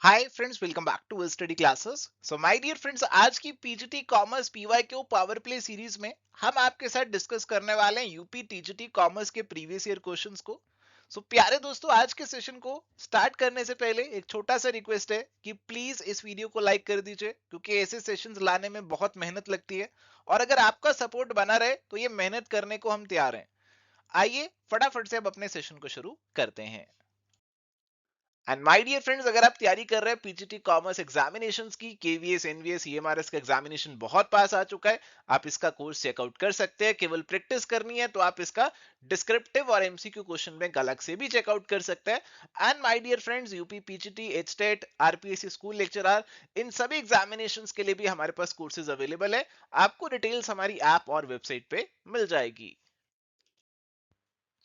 Hi friends, welcome back to study classes. So my dear friends, आज की PGT commerce PYQ power play series में हम आपके साथ डिस्कस करने वाले हैं यूपी टीजीटी कॉमर्स के प्रीवियस ईयर क्वेश्चंस को। सो प्यारे दोस्तों, आज के सेशन को स्टार्ट करने से पहले एक छोटा सा रिक्वेस्ट है कि प्लीज इस वीडियो को लाइक कर दीजिए, क्योंकि ऐसे सेशंस लाने में बहुत मेहनत लगती है और अगर आपका सपोर्ट बना रहे तो ये मेहनत करने को हम तैयार हैं। आइए फटाफट से अब अपने सेशन को शुरू करते हैं। एंड माय डियर फ्रेंड्स, अगर आप तैयारी कर रहे हैं पीजीटी कॉमर्स एग्जामिनेशंस की, केवीएस एनवीएस ईएमआरएस का एग्जामिनेशन बहुत पास आ चुका है, आप इसका कोर्स चेकआउट कर सकते हैं। केवल प्रैक्टिस करनी है तो आप इसका डिस्क्रिप्टिव और एमसीक्यू क्वेश्चन बैंक अलग से भी चेकआउट कर सकते हैं। And my dear friends, UP PGT, HTET, RPSC school lecturer, इन सभी एग्जामिनेशंस के लिए भी हमारे पास कोर्सेज अवेलेबल है। आपको डिटेल्स हमारी ऐप और वेबसाइट पे मिल जाएगी।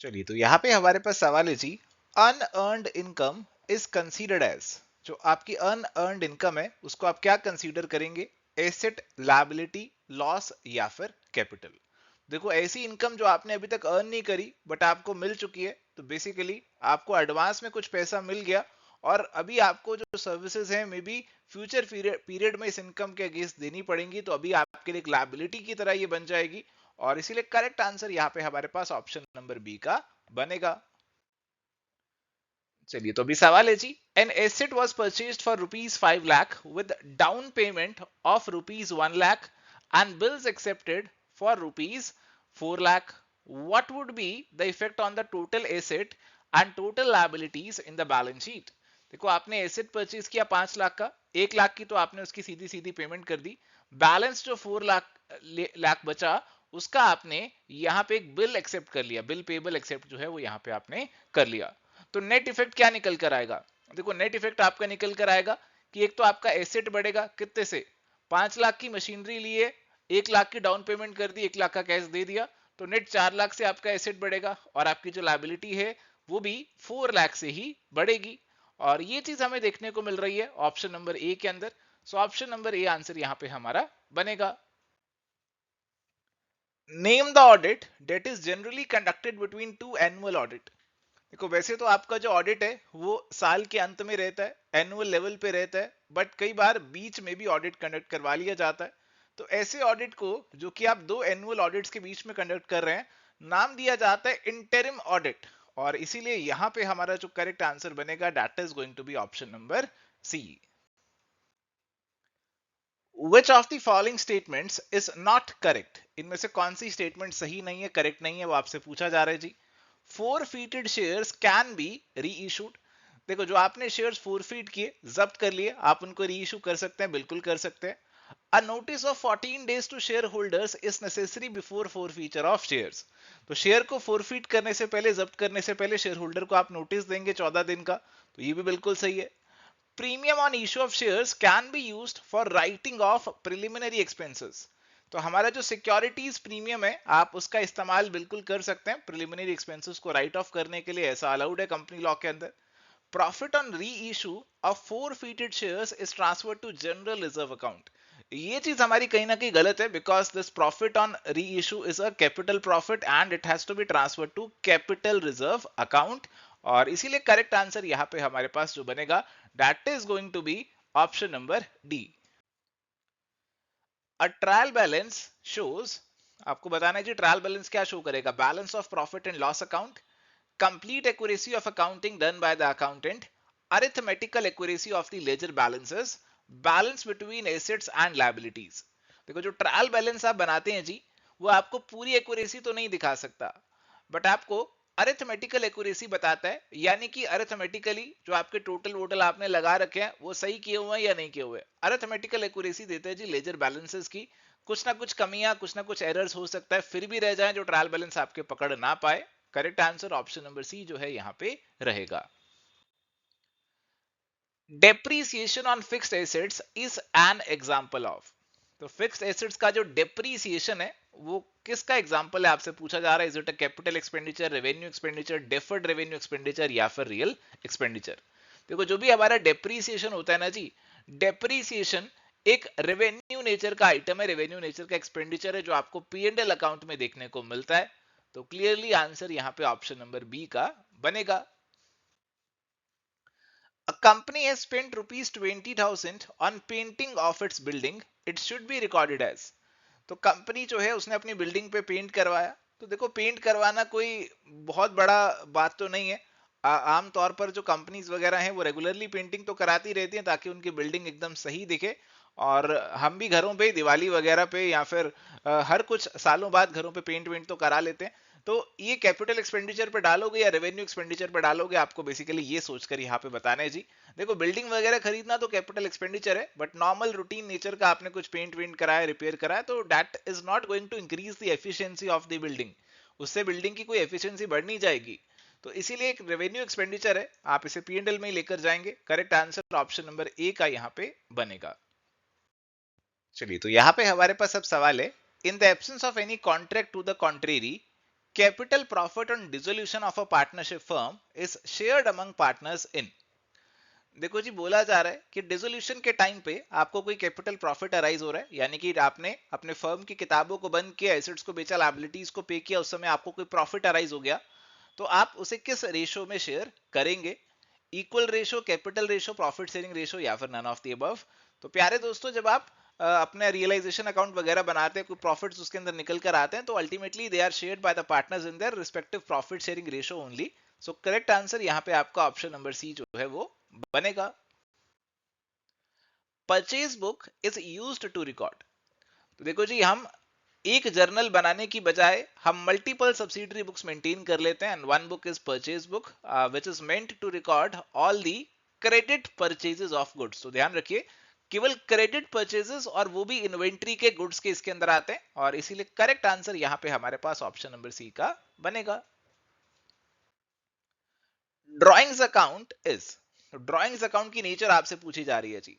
चलिए, तो यहाँ पे हमारे पास सवाल है जी, unearned income is considered as. जो आपकी अनअर्न्ड इनकम है उसको आप क्या कंसीडर करेंगे? एसेट, लायबिलिटी, लॉस या फिर कैपिटल? देखो, ऐसी इनकम जो आपने अभी तक अर्न नहीं करी बट आपको मिल चुकी है, तो बेसिकली आपको एडवांस में कुछ पैसा मिल गया और अभी आपको जो सर्विसेज हैं मे बी फ्यूचर पीरियड में इस इनकम के अगेंस्ट देनी पड़ेंगी, तो अभी आपके लिए एक लायबिलिटी की तरह ये बन जाएगी। और इसीलिए करेक्ट आंसर यहाँ पे हमारे पास ऑप्शन नंबर बी का बनेगा। चलिए, तो अभी सवाल है जी, an asset was purchased for ₹5 lakh with down payment of ₹1 lakh and bills accepted for ₹4 lakh. What would be the effect on the total asset and total liabilities in the balance sheet? देखो, आपने एसेट परचेज किया 5 लाख का, 1 लाख की तो आपने उसकी सीधी सीधी payment कर दी। Balance जो 4 लाख बचा, उसका आपने यहाँ पे एक बिल एक्सेप्ट कर लिया, बिल पेबल एक्सेप्ट जो है वो यहाँ पे आपने कर लिया। तो नेट इफेक्ट क्या निकल कर आएगा? देखो, नेट इफेक्ट आपका निकल कर आएगा कि एक तो आपका एसेट बढ़ेगा कितने से, 5 लाख की मशीनरी लिए, 1 लाख की डाउन पेमेंट कर दी, 1 लाख का कैश दे दिया, तो नेट 4 लाख से आपका एसेट बढ़ेगा और आपकी जो लायबिलिटी है वो भी 4 लाख से ही बढ़ेगी। और ये चीज हमें देखने को मिल रही है ऑप्शन नंबर ए के अंदर। So option number A answer यहाँ पे हमारा बनेगा। Name the audit date is generally conducted between two annual audit. देखो, वैसे तो आपका जो ऑडिट है वो साल के अंत में रहता है, एनुअल लेवल पे रहता है, बट कई बार बीच में भी ऑडिट कंडक्ट करवा लिया जाता है। तो ऐसे ऑडिट को, जो कि आप दो एनुअल ऑडिट्स के बीच में कंडक्ट कर रहे हैं, नाम दिया जाता है इंटरिम ऑडिट। और इसीलिए यहां पे हमारा जो करेक्ट आंसर बनेगा that is going to be option number C. Which of the following statements is not correct? इनमें से कौन सी स्टेटमेंट सही नहीं है, करेक्ट नहीं है, वो आपसे पूछा जा रहा है जी। Forfeited shares can be reissued। देखो, जो आपने शेयर्स फोरफीट किए, जब्त कर लिए, आप उनको रीइश्यू कर सकते हैं, बिल्कुल कर सकते हैं। A notice of 14 days to shareholders is necessary before forfeiture of shares। तो शेयर को फोरफीट करने से पहले, जब्त करने से पहले शेयर होल्डर को आप नोटिस देंगे 14 दिन का, तो ये भी बिल्कुल सही है। Premium on issue of shares can be used for writing of preliminary expenses. तो हमारा जो सिक्योरिटीज प्रीमियम है, आप उसका इस्तेमाल बिल्कुल कर सकते हैं प्रिलिमिनरी एक्सपेंसेस को राइट ऑफ करने के लिए, ऐसा अलाउड है कंपनी लॉ के अंदर। Profit on reissue of forfeited shares is transfer to general reserve account. ये चीज हमारी कहीं ना कहीं गलत है, because this profit on reissue is a capital profit and it has to be transfer to capital reserve account. और इसीलिए करेक्ट आंसर यहां पे हमारे पास जो बनेगा that is going to be option number D. A trial balance shows, आपको बताना है जी ट्रायल बैलेंस क्या शो करेगा? Balance of profit and loss account, complete accuracy of accounting done by the accountant, arithmetical accuracy of the ledger balances, balance between assets and liabilities। देखो, जो trial balance आप बनाते हैं जी, वो आपको पूरी एक्यूरेसी तो नहीं दिखा सकता, बट आपको अरिथमेटिकल एक्यूरेसी बताता है, यानी कि अरिथमेटिकली जो आपके टोटल वोटल आपने लगा रखे हैं वो सही किए हुए हैं या नहीं किए हुए। अरिथमेटिकल एक्यूरेसी देते हैं जी लेजर बैलेंसेस की। कुछ ना कुछ कमियां, कुछ ना कुछ एरर्स हो सकता है, फिर भी रह जाए जो ट्रायल बैलेंस आपके पकड़ ना पाए। Correct answer option number C जो है यहाँ पे रहेगा। Depreciation on fixed assets is an example of. तो फिक्स्ड एसेट्स का जो डेप्रीसिएशन है वो किसका एग्जांपल है, आपसे पूछा जा रहा है। Is it a capital expenditure, revenue expenditure, deferred revenue expenditure या फिर रियल एक्सपेंडिचर? देखो, जो भी हमारा डेप्रीसिएशन होता है ना जी, डेप्रीसिएशन एक रेवेन्यू नेचर का आइटम है, रेवेन्यू नेचर का एक्सपेंडिचर है जो आपको P&L अकाउंट में देखने को मिलता है। तो क्लियरली आंसर यहाँ पे ऑप्शन नंबर बी का बनेगा। A company has spent rupees 20,000 on painting of its building. It should be recorded as. तो कंपनी जो है उसने अपनी बिल्डिंग पे पेंट करवाया. तो देखो पेंट करवाना कोई बहुत बड़ा बात तो नहीं है. आम तौर पर जो कंपनीज वगैरह हैं वो रेगुलरली पेंटिंग तो कराती रहती हैं ताकि उनकी बिल्डिंग एकदम सही दिखे. और हम भी घरों पे दिवाली वगैरह पे या फिर हर कुछ सालों बाद घरों पे पेंट वेंट तो करा लेते हैं. तो ये कैपिटल एक्सपेंडिचर पे डालोगे या रेवेन्यू एक्सपेंडिचर पे डालोगे, आपको बेसिकली ये सोचकर यहाँ पे बताना है जी. देखो बिल्डिंग वगैरह खरीदना तो कैपिटल एक्सपेंडिचर है, बट नॉर्मल रूटीन नेचर का आपने कुछ पेंट वेंट कराया, रिपेयर कराया, तो that is not going to increase the efficiency of the building. उससे बिल्डिंग की कोई एफिशिएंसी बढ़ नहीं जाएगी. तो इसीलिए एक रेवेन्यू एक्सपेंडिचर है, आप इसे P&L में ही लेकर जाएंगे. Correct answer option number A का यहाँ पे बनेगा. चलिए तो यहाँ पे हमारे पास अब सवाल है, in the absence of any contract to the contrary, capital profit on dissolution of a partnership firm is shared among partners in. देखो जी बोला जा रहा है कि डिसोल्यूशन के टाइम पे आपको कोई कैपिटल प्रॉफिट अराइज हो रहा है, यानी कि आपने अपने फर्म की किताबों को बंद किया, एसेट्स को बेचा, लायबिलिटीज को पे किया, उस समय आपको कोई प्रॉफिट अराइज हो गया. तो आप उसे किस रेशो में शेयर करेंगे? Equal ratio, capital ratio, profit sharing ratio या फिर नन ऑफ द अबव. तो प्यारे दोस्तों जब आप अपने रियलाइजेशन अकाउंट वगैरह बनाते हैं, कोई प्रॉफिट्स उसके अंदर निकल कर आते हैं, तो ultimately they are shared by the partners in their respective profit sharing ratio only. So correct answer यहाँ पे आपका ऑप्शन नंबर सी जो है वो बनेगा. Purchase book is used to record. तो देखो जी हम एक जर्नल बनाने की बजाय हम मल्टीपल सब्सिडरी बुक्स मेंटेन कर लेते हैं. And one book is purchase book which is meant to record all the credit purchases of goods. तो ध्यान रखिए केवल क्रेडिट परचेजेस, और वो भी इन्वेंट्री के गुड्स के इसके अंदर आते हैं, और इसीलिए करेक्ट आंसर यहां पे हमारे पास ऑप्शन नंबर सी का बनेगा. Drawings account is. Drawings account की नेचर आपसे पूछी जा रही है जी.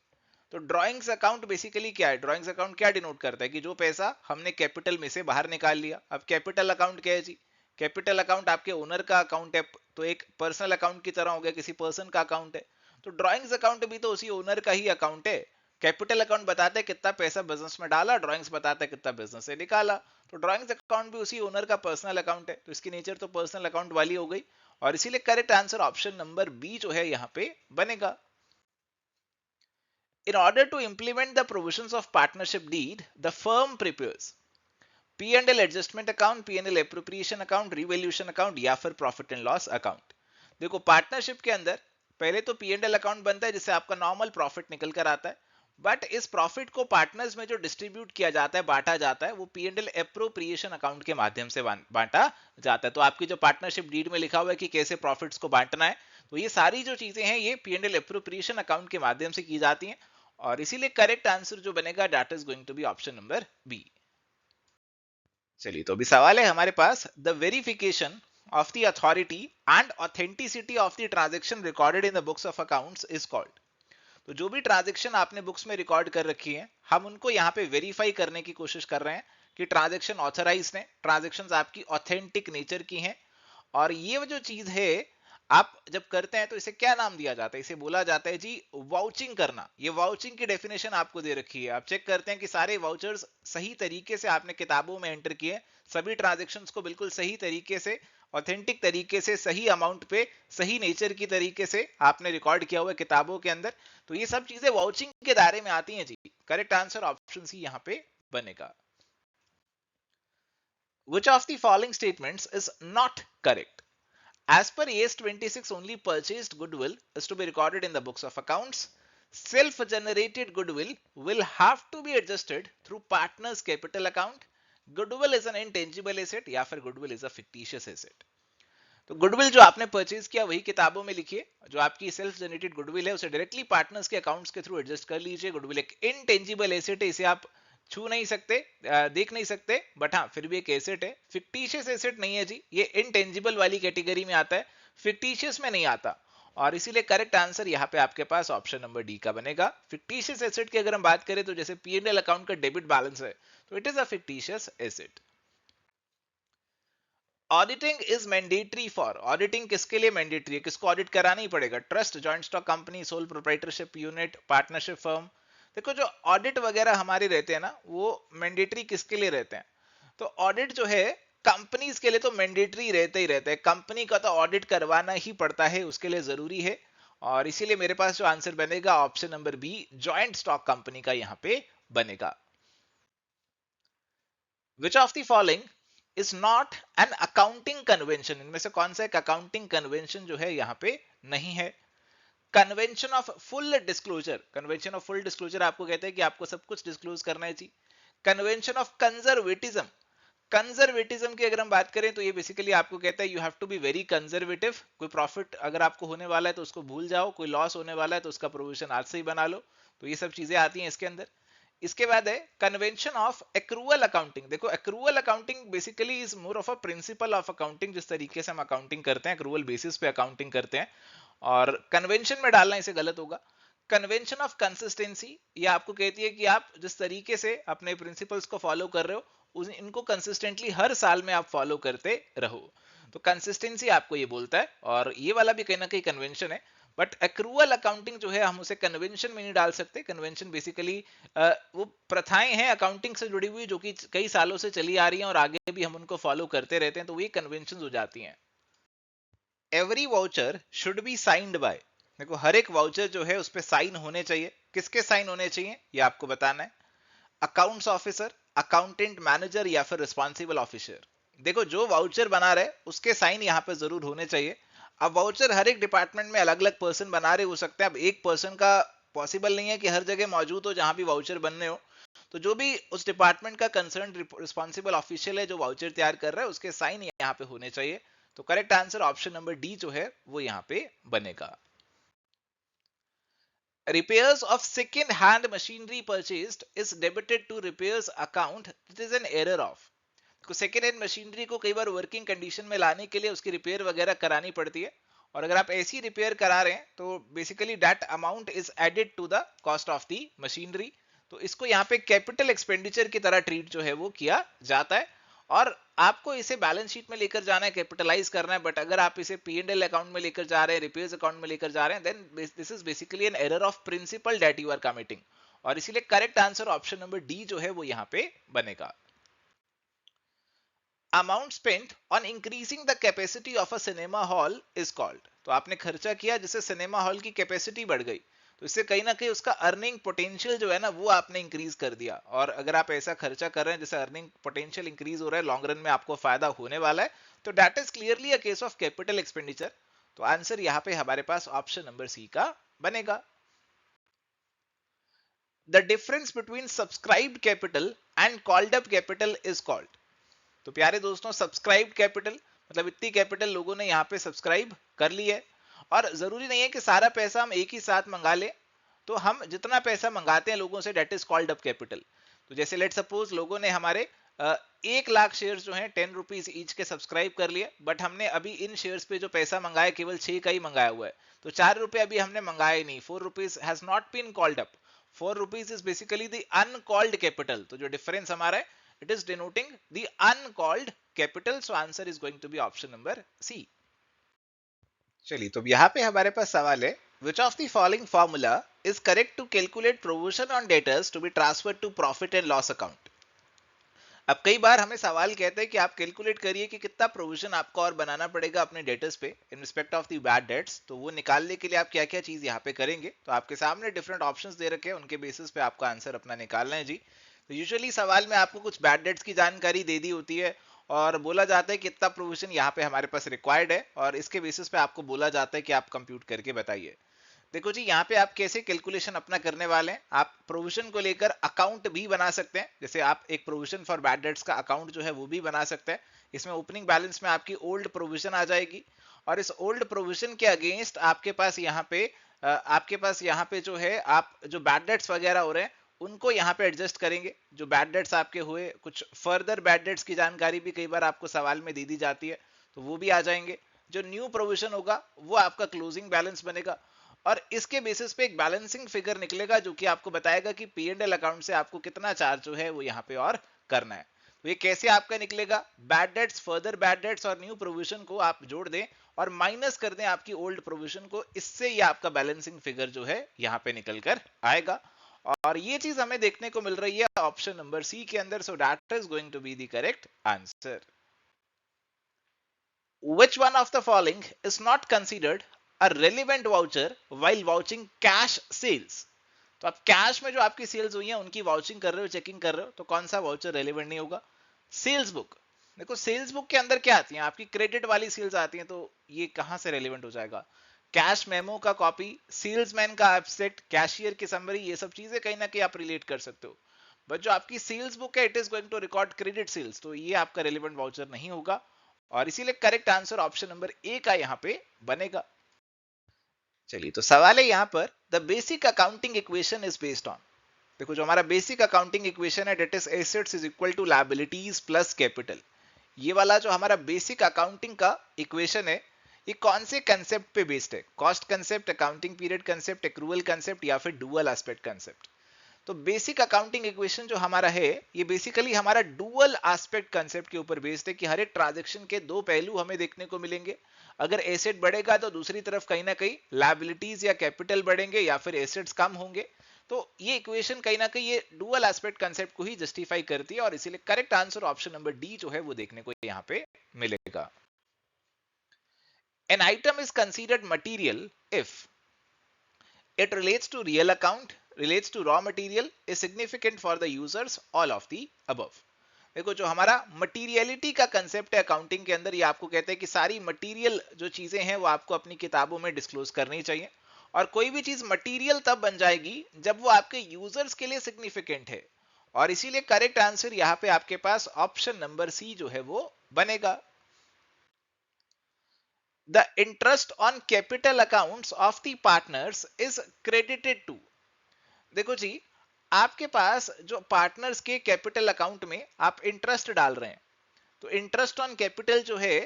तो ड्रॉइंग्स अकाउंट बेसिकली क्या है? ड्रॉइंग्स अकाउंट क्या डिनोट करता है कि जो पैसा हमने कैपिटल में से बाहर निकाल लिया. अब कैपिटल अकाउंट क्या है जी? कैपिटल अकाउंट आपके ओनर का अकाउंट है, तो एक पर्सनल अकाउंट की तरह हो गया, किसी पर्सन का अकाउंट है. तो ड्रॉइंग्स अकाउंट भी तो उसी ओनर का ही अकाउंट है. कैपिटल अकाउंट बताते हैं कितना पैसा बिजनेस में डाला, ड्रॉइंग्स बताता है कितना बिजनेस से निकाला. तो ड्रॉइंग्स अकाउंट भी उसी ओनर का पर्सनल अकाउंट है, तो इसकी नेचर तो पर्सनल अकाउंट वाली हो गई, और इसीलिए correct answer option number B जो है यहां पे बनेगा. In order to implement the provisions of partnership deed, the firm prepares P&L adjustment account, P&L appropriation account, revaluation account या फिर profit and loss account. देखो पार्टनरशिप के अंदर पहले तो P&L अकाउंट बनता है जिससे आपका नॉर्मल प्रॉफिट निकल कर आता है, बट इस प्रॉफिट को पार्टनर्स में जो डिस्ट्रीब्यूट किया जाता है, बांटा जाता है, वो P&L एप्रोप्रिएशन अकाउंट के माध्यम से बांटा जाता है. तो आपकी जो पार्टनरशिप डीड में लिखा हुआ है कि कैसे प्रॉफिट्स को बांटना है, तो ये सारी जो चीजें हैं ये P&L एप्रोप्रिएशन अकाउंट के माध्यम से की जाती हैं, और इसीलिए करेक्ट आंसर जो बनेगा that is going to be option number B. चलिए तो अभी सवाल है हमारे पास, the verification of the authority and authenticity of the transaction recorded in the books of accounts is called. तो जो भी ट्रांजैक्शन आपने बुक्स में रिकॉर्ड कर रखी है, हम उनको यहाँ पे वेरीफाई करने की कोशिश कर रहे हैं कि ट्रांजैक्शन ऑथराइज्ड है, ट्रांजैक्शंस आपकी ऑथेंटिक नेचर की हैं. और ये जो चीज है आप जब करते हैं तो इसे क्या नाम दिया जाता है? इसे बोला जाता है जी वाउचिंग करना. ये वाउचिंग की डेफिनेशन आपको दे रखी है. आप चेक करते हैं कि सारे वाउचर्स सही तरीके से आपने किताबों में एंटर किए, सभी ट्रांजैक्शंस को बिल्कुल सही तरीके से, ऑथेंटिक तरीके से, सही अमाउंट पे, सही नेचर की तरीके से आपने रिकॉर्ड किया हुआ है किताबों के अंदर. तो ये सब चीजें वाउचिंग के दायरे में आती हैं जी. करेक्ट आंसर ऑप्शन सी यहाँ पे बनेगा. Which of the following statements is not correct? As per AS 26, only purchased goodwill is to be recorded in the books of accounts. Self-generated goodwill will have to be adjusted through partner's capital account. Goodwill is an intangible asset या फिर goodwill is a fictitious asset. तो goodwill जो आपने purchase किया वही किताबों में लिखिए. जो आपकी सेल्फ जनरेटेड गुडविल है उसे डायरेक्टली पार्टनर्स के अकाउंट्स के थ्रू एडजस्ट कर लीजिए. गुडविल एक इनटेंजिबल एसेट है, इसे आप छू नहीं सकते, देख नहीं सकते, बट हाँ फिर भी एक एसेट है. फिक्टिशियस एसेट नहीं है जी, ये इनटेंजिबल वाली कैटेगरी में आता है, फिक्टिशियस में नहीं आता, और इसीलिए करेक्ट आंसर यहाँ पे आपके पास ऑप्शन नंबर डी का बनेगा. फिक्टिशियस एसेट की अगर हम बात करें तो जैसे P&L अकाउंट का डेबिट बैलेंस है, तो it is a fictitious asset. Auditing is mandatory for. Auditing किसके लिए मैंडेटरी है? किसको ऑडिट कराना ही पड़ेगा? Trust, joint stock company, sole proprietorship unit, partnership firm. देखो जो ऑडिट वगैरह हमारे रहते हैं ना, वो मैंडेटरी किसके लिए रहते हैं? तो ऑडिट जो है कंपनीज के लिए तो मैंडेटरी रहते ही रहते हैं. कंपनी का तो ऑडिट करवाना ही पड़ता है, उसके लिए जरूरी है. और इसीलिए मेरे पास जो आंसर बनेगा option number B, joint stock company का यहां पे बनेगा। Which of the following is not an accounting convention, इनमें से कौन सा एक अकाउंटिंग कन्वेंशन जो है यहां पे नहीं है? Convention of full disclosure, convention of full disclosure आपको कहते हैं कि आपको सब कुछ डिस्क्लोज करना चाहिए। कन्वेंशन ऑफ कंजर्वेटिज्म, कंजर्वेटिज्म की अगर हम बात करें तो ये बेसिकली आपको कहता है you have to be very conservative, कोई प्रॉफिट अगर आपको होने वाला है तो उसको भूल जाओ, कोई लॉस होने वाला है तो उसका प्रोविजन आज से ही बना लो। तो ये सब चीजें आती हैं इसके अंदर। इसके बाद है कन्वेंशन ऑफ एक्रूअल अकाउंटिंग। देखो accrual accounting basically is more of a principle of accounting, जिस तरीके से हम अकाउंटिंग करते हैं एक्रूअल बेसिस पे अकाउंटिंग करते हैं, और कन्वेंशन में डालना इसे गलत होगा। कन्वेंशन ऑफ कंसिस्टेंसी, ये आपको कहती है कि आप जिस तरीके से अपने प्रिंसिपल्स को फॉलो कर रहे हो इनको कंसिस्टेंटली हर साल में आप फॉलो करते रहो। तो कंसिस्टेंसी आपको ये बोलता है, और ये वाला भी कहीं ना कहीं कन्वेंशन है। बट एक्रूअल अकाउंटिंग जो है हम उसे कन्वेंशन में नहीं डाल सकते। कन्वेंशन बेसिकली वो प्रथाएं हैं अकाउंटिंग से जुड़ी हुई जो कि कई सालों से चली आ रही हैं और आगे भी हम उनको फॉलो करते रहते हैं, तो ये कन्वेंशन हो जाती हैं। Every voucher should be signed by, देखो हर एक वाउचर जो है उस पर साइन होने चाहिए। किसके साइन होने चाहिए ये आपको बताना है। अकाउंट्स ऑफिसर, अकाउंटेंट, मैनेजर या फिर रिस्पॉन्सिबल ऑफिसर। देखो जो वाउचर बना रहे उसके साइन यहाँ पे जरूर होने चाहिए। अब वाउचर हर एक डिपार्टमेंट में अलग अलग पर्सन बना रहे हो सकते हैं, अब एक पर्सन का पॉसिबल नहीं है कि हर जगह मौजूद हो जहां भी वाउचर बनने हो। तो जो भी उस डिपार्टमेंट का कंसर्न रिस्पॉन्सिबल ऑफिशियल है जो वाउचर तैयार कर रहा है उसके साइन यहाँ पे होने चाहिए। तो correct answer option number D जो है वो यहाँ पे बनेगा। repairs of second hand machinery purchased is debited to repairs account, it is an error of। तो सेकेंड हैंड मशीनरी को कई बार वर्किंग कंडीशन में लाने के लिए उसकी रिपेयर वगैरह करानी पड़ती है, और अगर आप ऐसी रिपेयर करा रहे हैं तो basically that amount is added to the cost of the machinery. तो इसको यहाँ पे कैपिटल एक्सपेंडिचर की तरह ट्रीट जो है वो किया जाता है, और आपको इसे बैलेंस शीट में लेकर जाना है, कैपिटलाइज करना है। बट अगर आप इसे P&L अकाउंट में लेकर जा रहे हैं, रिपेयर्स अकाउंट में लेकर जा रहे हैं, then this is basically an error of principle that you are committing, और इसीलिए correct answer option number D जो है वो यहाँ पे बनेगा। Amount spent on increasing the capacity of a cinema hall is called, तो आपने खर्चा किया जिससे सिनेमा हॉल की कैपेसिटी बढ़ गई, तो इससे कहीं ना कहीं उसका अर्निंग पोटेंशियल जो है ना वो आपने इंक्रीज कर दिया। और अगर आप ऐसा खर्चा कर रहे हैं जिससे अर्निंग पोटेंशियल इंक्रीज हो रहा है, लॉन्ग रन में आपको फायदा होने वाला है, तो that is clearly a case of capital expenditure. तो आंसर यहाँ पे हमारे पास ऑप्शन नंबर सी का बनेगा। The difference between subscribed capital and called up capital is called, तो प्यारे दोस्तों सब्सक्राइब कैपिटल मतलब इतनी कैपिटल लोगों ने यहाँ पे सब्सक्राइब कर ली है, और जरूरी नहीं है कि सारा पैसा हम एक ही साथ मंगा लें। तो हम जितना पैसा मंगाते हैं लोगों से that is called up capital. तो जैसे लेट सपोज लोगों ने हमारे 1 लाख शेयर्स जो हैं 10 रुपीज ईच के सब्सक्राइब कर लिए, बट हमने अभी इन शेयर्स पे जो पैसा मंगाया केवल 6 का ही मंगाया हुआ है, तो 4 रुपए अभी हमने मंगाए नहीं, 4 rupees has not been called up. 4 rupees is basically the uncalled capital, तो जो डिफरेंस हमारा है it is denoting the uncalled capital, so answer is going to be option number C। चलिए तो यहाँ पे हमारे पास सवाल है, which of the following formula is correct to calculate provision on debtors to be transferred to profit and loss account। अब कई बार हमें सवाल कहते हैं कि आप कैलकुलेट करिए कि कितना प्रोविजन आपको और बनाना पड़ेगा अपने डेटर्स पे in respect of the bad debts, तो वो निकालने के लिए आप क्या क्या चीज यहाँ पे करेंगे। तो आपके सामने डिफरेंट ऑप्शंस दे रखे हैं, उनके बेसिस पे आपको आंसर अपना निकालना है जी। तो यूजुअली सवाल में आपको कुछ बैड डेट्स की जानकारी दे दी होती है और बोला जाता है कितना प्रोविजन यहाँ पे हमारे पास रिक्वायर्ड है, और इसके बेसिस पे आपको बोला जाता है कि आप कंप्यूट करके बताइए। देखो जी यहाँ पे आप कैसे कैलकुलेशन अपना करने वाले हैं, आप प्रोविजन को लेकर अकाउंट भी बना सकते हैं, जैसे आप एक प्रोविजन फॉर बैड डेट्स का अकाउंट जो है वो भी बना सकते हैं। इसमें ओपनिंग बैलेंस में आपकी ओल्ड प्रोविजन आ जाएगी, और इस ओल्ड प्रोविजन के अगेंस्ट आपके पास यहाँ पे जो है आप जो बैड डेट्स वगैरह हो रहे हैं उनको यहाँ पे एडजस्ट करेंगे। जो बैड डेट्स आपके हुए, कुछ फर्दर बैड डेट्स की जानकारी भी कई बार आपको सवाल में दे दी जाती है, तो वो भी आ जाएंगे। जो न्यू प्रोविजन होगा वो आपका क्लोजिंग बैलेंस बनेगा, और इसके बेसिस पे एक बैलेंसिंग फिगर निकलेगा जो कि आपको बताएगा कि P&L अकाउंट से आपको कितना चार्ज जो है वो यहाँ पे और करना है। तो ये कैसे आपका निकलेगा, bad debts, further bad debts और न्यू प्रोविजन को आप जोड़ दें और माइनस कर दें आपकी ओल्ड प्रोविजन को, इससे ये आपका बैलेंसिंग फिगर जो है यहाँ पे निकल कर आएगा। और ये चीज हमें देखने को मिल रही है ऑप्शन नंबर सी के अंदर, so that is going to be the correct answer. Which one of the following is not considered a relevant voucher while vouching cash sales. तो आप कैश में जो आपकी सेल्स हुई है उनकी वाउचिंग कर रहे हो, चेकिंग कर रहे हो, तो कौन सा वाउचर रेलिवेंट नहीं होगा? Sales book. देखो सेल्स बुक के अंदर क्या आती है, आपकी क्रेडिट वाली सेल्स आती हैं, तो ये कहां से रेलिवेंट हो जाएगा? कैश मेमो का कॉपी, सेल्समैन का एब्स्ट्रैक्ट, कैशियर की समरी, ये सब चीजें कहीं ना कहीं आप रिलेट कर सकते हो। बट जो आपकी सेल्स बुक है, it is going to record credit sales, तो ये आपका रेलिवेंट वाउचर नहीं होगा, और इसीलिए correct answer option number A का यहां पे बनेगा। चलिए, तो सवाल है यहां पर, the basic accounting equation is based on. देखो जो हमारा बेसिक अकाउंटिंग इक्वेशन है, that is assets is equal to liabilities plus capital. ये वाला जो हमारा बेसिक अकाउंटिंग का इक्वेशन है, ये कौन से कंसेप्ट पे बेस्ड है? Cost concept, accounting period concept, accrual concept, या फिर डुअल एस्पेक्ट कंसेप्ट? तो बेसिक अकाउंटिंग इक्वेशन जो हमारा है, ये बेसिकली हमारा डुअल एस्पेक्ट कंसेप्ट के ऊपर बेस्ड है, कि हर एक ट्रांजैक्शन के दो पहलू हमें देखने को मिलेंगे। अगर एसेट बढ़ेगा तो दूसरी तरफ कहीं ना कहीं लायबिलिटीज या कैपिटल बढ़ेंगे, या फिर एसेट्स कम होंगे। तो ये इक्वेशन कहीं ना कहीं ये डुअल एस्पेक्ट कंसेप्ट को ही जस्टिफाई करती है, और इसीलिए correct answer option number D जो है वो देखने को यहाँ पे मिलेगा। An item is considered material if it relates to real account, relates to raw material, is significant for the users, all of the above. देखो जो हमारा मटीरियलिटी का कंसेप्ट है अकाउंटिंग के अंदर, ये आपको कहते हैं कि सारी मटीरियल जो चीजें हैं वो आपको अपनी किताबों में डिस्क्लोज करनी चाहिए, और कोई भी चीज मटीरियल तब बन जाएगी जब वो आपके यूजर्स के लिए सिग्निफिकेंट है, और इसीलिए करेक्ट आंसर यहाँ पे आपके पास ऑप्शन नंबर सी जो है वो बनेगा। The interest on capital accounts of the partners is credited to। देखो जी, आपके पास जो पार्टनर्स के कैपिटल अकाउंट में आप इंटरेस्ट डाल रहे हैं, तो इंटरेस्ट ऑन कैपिटल जो है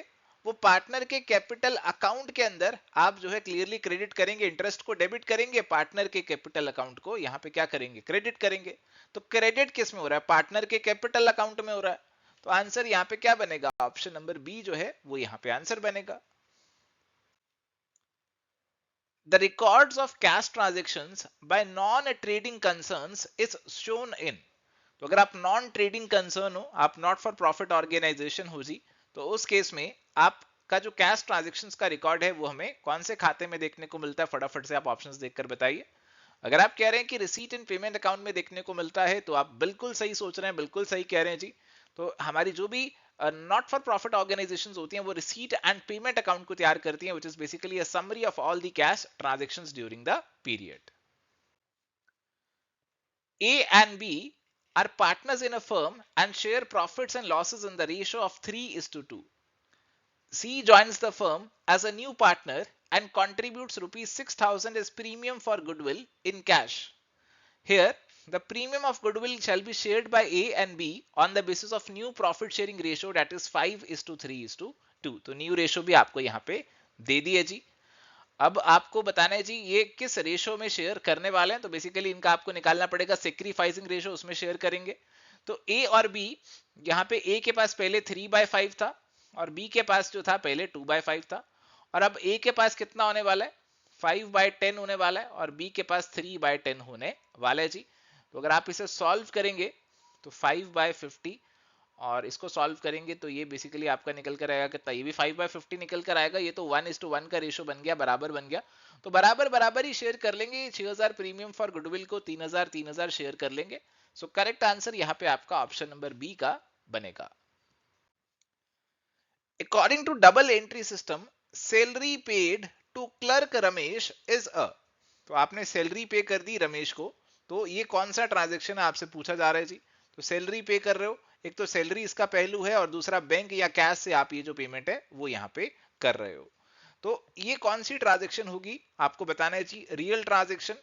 वो पार्टनर के कैपिटल अकाउंट के अंदर आप जो है क्लियरली क्रेडिट करेंगे, इंटरेस्ट को डेबिट करेंगे, पार्टनर के कैपिटल अकाउंट को यहाँ पे क्या करेंगे? क्रेडिट करेंगे। तो क्रेडिट किस में हो रहा है? पार्टनर के कैपिटल अकाउंट में हो रहा है, तो आंसर यहाँ पे क्या बनेगा? ऑप्शन नंबर बी जो है वो यहाँ पे आंसर बनेगा। The records of cash transactions by non-trading concerns is shown in। तो अगर आप नॉन ट्रेडिंग कंसर्न हो, आप नॉट फॉर प्रॉफिट ऑर्गेनाइजेशन हो जी, तो उस केस में आपका जो कैश ट्रांजैक्शंस का रिकॉर्ड है वो हमें कौन से खाते में देखने को मिलता है? फटाफट से आप ऑप्शंस देखकर बताइए। अगर आप कह रहे हैं कि रिसीट एंड पेमेंट अकाउंट में देखने को मिलता है, तो आप बिल्कुल सही सोच रहे हैं, बिल्कुल सही कह रहे हैं जी। तो हमारी जो भी नॉट फॉर प्रॉफिट ऑर्गेनाइजेशंस होती हैं वो रिसीट एंड पेमेंट अकाउंट को तैयार करती हैं, which is basically a summary of all the cash transactions during the period. A and B are partners in a firm and share profits and losses in the ratio of 3:2. C joins the firm as a new partner and contributes rupees 6,000 as premium for goodwill in cash. Here, the premium of goodwill shall be shared by A and B on the basis of new profit sharing ratio, that is 5:3:2. तो new ratio भी आपको यहाँ पे दे दिए जी। अब आपको बताना है जी ये किस रेशो में शेयर करने वाले हैं, तो बेसिकली इनका आपको निकालना पड़ेगा सेक्रीफाइसिंग रेशो, उसमें शेयर करेंगे। तो ए और बी, यहाँ पे ए के पास पहले 3/5 था, और बी के पास जो था पहले 2/5 था, और अब ए के पास कितना होने वाला है? 5/10 होने वाला है, और बी के पास 3/10 होने वाला है जी। तो अगर आप इसे सॉल्व करेंगे तो 5/50, और इसको सॉल्व करेंगे तो ये बेसिकली आपका निकल कर आएगा कितना? ये भी 5/50 निकल कर आएगा। ये तो 1:1 का रेशो बन गया, बराबर बन गया। तो बराबर बराबर ही शेयर कर लेंगे। 6,000 प्रीमियम फॉर गुडविल को 3,000 शेयर कर लेंगे। सो करेक्ट आंसर यहाँ पे आपका ऑप्शन नंबर बी का बनेगा। According to double entry system, salary paid to clerk Ramesh is a. तो आपने सैलरी पे कर दी रमेश को, तो ये कौन सा ट्रांजेक्शन है आपसे पूछा जा रहा है जी। तो सैलरी पे कर रहे हो, एक तो सैलरी इसका पहलू है, और दूसरा बैंक या कैश से आप ये जो पेमेंट है वो यहाँ पे कर रहे हो। तो ये कौन सी ट्रांजेक्शन होगी आपको बताना है जी। Real transaction,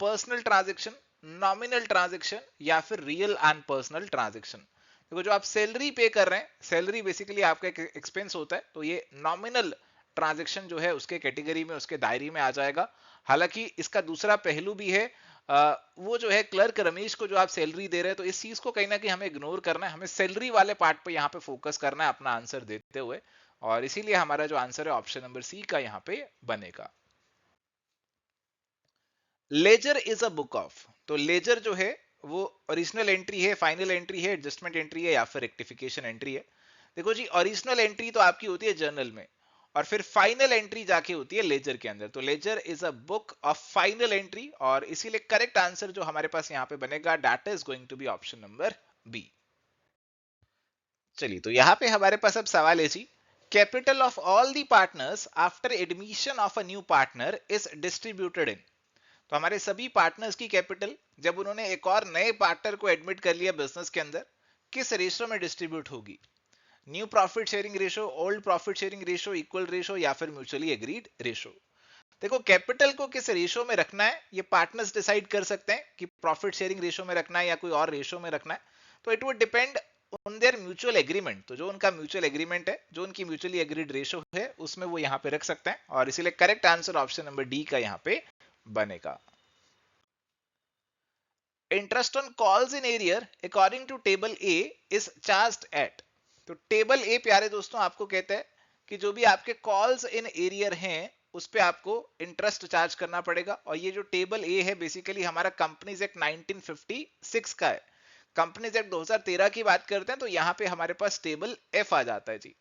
personal transaction, nominal transaction, या फिर रियल एंड पर्सनल ट्रांजेक्शन। देखो जो आप सैलरी पे कर रहे हैं, सैलरी बेसिकली आपका एक एक्सपेंस होता है, तो ये नॉमिनल ट्रांजेक्शन जो है उसके कैटेगरी में, उसके दायरे में आ जाएगा। हालांकि इसका दूसरा पहलू भी है, वो जो है क्लर्क रमेश को जो आप सैलरी दे रहे हैं, तो इस चीज को कहीं ना कहीं हमें इग्नोर करना है, हमें सैलरी वाले पार्ट पे यहाँ पे फोकस करना है अपना आंसर देते हुए, और इसीलिए हमारा जो आंसर है ऑप्शन नंबर सी का यहाँ पे बनेगा। Ledger is a book of. तो लेजर जो है वो ओरिजिनल एंट्री है, फाइनल एंट्री है, एडजस्टमेंट एंट्री है, या फिर रेक्टिफिकेशन एंट्री है। देखो जी, ओरिजिनल एंट्री तो आपकी होती है जर्नल में, और फिर फाइनल एंट्री जाके होती है लेजर के अंदर। तो ledger is a book of final entry, और इसीलिए करेक्ट आंसर जो हमारे पास यहाँ पे बनेगा that is going to be option number B. चलिए, तो यहाँ पे हमारे पास अब सवाल है जी, capital of all the partners after admission of a new partner is distributed in. तो हमारे सभी पार्टनर्स की कैपिटल जब उन्होंने एक और नए पार्टनर को एडमिट कर लिया बिजनेस के अंदर, किस रेशो में डिस्ट्रीब्यूट होगी? New profit sharing ratio, old profit sharing ratio, equal ratio, या फिर म्यूचुअली एग्रीड रेशो? देखो, कैपिटल को किस रेशो में रखना है ये पार्टनर्स डिसाइड कर सकते हैं कि प्रॉफिट शेयरिंग रेशो में रखना है या कोई और रेशो में रखना है। तो it would depend on their mutual agreement. तो जो उनका म्यूचुअल एग्रीमेंट है, जो उनकी म्यूचुअली एग्रीड रेशो है, उसमें वो यहाँ पे रख सकते हैं, और इसीलिए correct answer option number D का यहाँ पे बनेगा। Interest on calls in arrear according to table A is charged at. तो टेबल ए प्यारे दोस्तों आपको कहते हैं कि जो भी आपके कॉल्स इन एरियर हैं उस पे आपको इंटरेस्ट चार्ज करना पड़ेगा। और ये जो टेबल ए है बेसिकली हमारा कंपनीज एक्ट 1956 का है। कंपनीज एक्ट 2013 की बात करते हैं तो यहाँ पे हमारे पास टेबल एफ आ जाता है जी।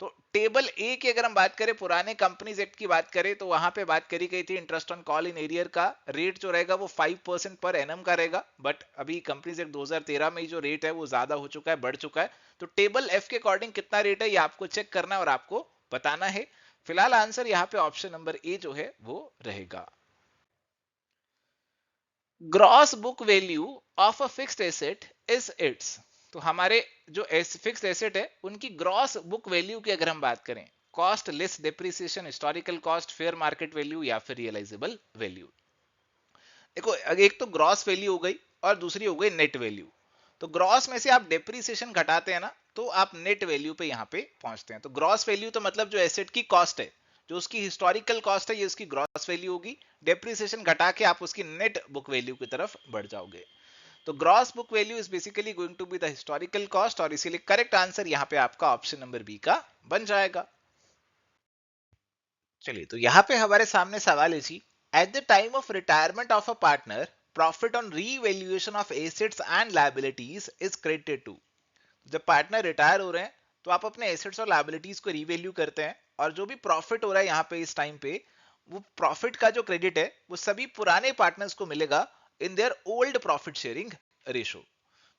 तो टेबल ए की अगर हम बात करें, पुराने कंपनीज एक्ट की बात करें, तो वहां पे बात करी गई थी interest on call in arrear का रेट जो रहेगा वो 5% पर एनम का रहेगा। बट अभी कंपनीज एक्ट 2013 में जो रेट है वो ज्यादा हो चुका है, बढ़ चुका है। तो टेबल एफ के अकॉर्डिंग कितना रेट है ये आपको चेक करना है और आपको बताना है। फिलहाल आंसर यहाँ पे ऑप्शन नंबर ए जो है वो रहेगा। Gross book value of a fixed asset is it's. तो हमारे जो फिक्स्ड एसेट है उनकी ग्रॉस बुक वैल्यू की अगर हम बात करें, cost less depreciation, historical cost, fair market value, या फिर रियलाइजेबल वैल्यू। देखो, एक तो ग्रॉस वैल्यू हो गई और दूसरी हो गई नेट वैल्यू। तो ग्रॉस में से आप डेप्रिसिएशन घटाते हैं ना, तो आप नेट वैल्यू पे यहाँ पे पहुंचते हैं। तो ग्रॉस वैल्यू तो मतलब जो एसेट की कॉस्ट है, जो उसकी हिस्टोरिकल कॉस्ट है, ये उसकी ग्रॉस वैल्यू होगी। डेप्रिसिएशन घटा के आप उसकी नेट बुक वैल्यू की तरफ बढ़ जाओगे। तो gross book value is basically going to be the historical cost, और इसीलिए करेक्ट आंसर यहाँ पे आपका ऑप्शन नंबर बी का बन जाएगा। चलिए, तो यहाँ पे हमारे सामने सवाल है जी, at the time of retirement of a partner profit on revaluation of assets and liabilities is credited to. जब पार्टनर रिटायर हो रहे हैं तो आप अपने एसेट्स और लायबिलिटीज को रीवैल्यू करते हैं, और जो भी प्रॉफिट हो रहा है यहाँ पे इस टाइम पे, वो प्रॉफिट का जो क्रेडिट है वो सभी पुराने पार्टनर्स को मिलेगा in their old profit sharing ratio.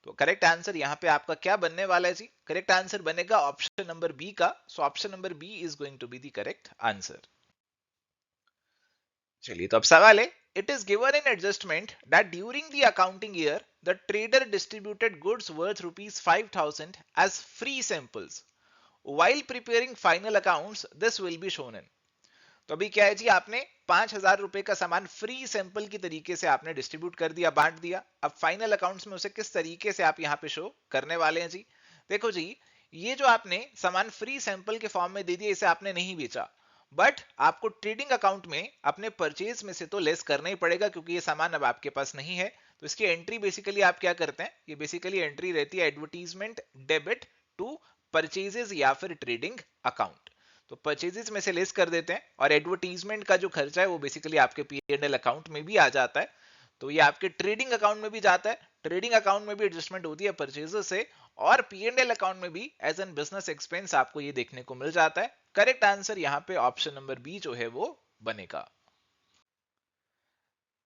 तो करेक्ट आंसर यहाँ पे आपका क्या बनने वाला है जी? करेक्ट आंसर बनेगा ऑप्शन नंबर बी का। So option number B is going to be the correct answer. चलिए, तो अब सवाल है, it is given in adjustment that during the accounting year the trader distributed goods worth rupees 5,000 as free samples while preparing final accounts, this will be shown in. तो अभी क्या है जी, आपने 5,000 रुपए का सामान फ्री सैंपल की तरीके से आपने डिस्ट्रीब्यूट कर दिया, बांट दिया। अब फाइनल अकाउंट्स में उसे किस तरीके से आप यहाँ पे शो करने वाले हैं जी? देखो जी, ये जो आपने सामान फ्री सैंपल के फॉर्म में दे दिया, इसे आपने नहीं बेचा, बट आपको ट्रेडिंग अकाउंट में अपने परचेज में से तो लेस करना ही पड़ेगा, क्योंकि ये सामान अब आपके पास नहीं है। तो इसकी एंट्री बेसिकली आप क्या करते हैं, ये बेसिकली एंट्री रहती है एडवर्टीजमेंट डेबिट टू परचेजेस या फिर ट्रेडिंग अकाउंट। तो परचेजेस में से लेस कर देते हैं, और एडवर्टीजमेंट का जो खर्चा है वो बेसिकली आपके P&L अकाउंट में भी आ जाता है। तो ये आपके ट्रेडिंग अकाउंट में भी जाता है, ट्रेडिंग अकाउंट में भी एडजस्टमेंट होती है परचेजेस से, और P&L अकाउंट में भी एज एन बिजनेस एक्सपेंस आपको ये देखने को मिल जाता है। करेक्ट आंसर यहाँ पे ऑप्शन नंबर बी जो है वो बनेगा।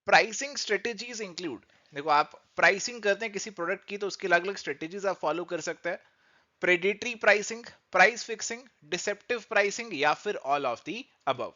Pricing strategies include. देखो, आप प्राइसिंग करते हैं किसी प्रोडक्ट की तो उसकी अलग अलग स्ट्रेटेजीज आप फॉलो कर सकते हैं। Predatory pricing, price fixing, deceptive pricing, या फिर ऑल ऑफ दी अबव।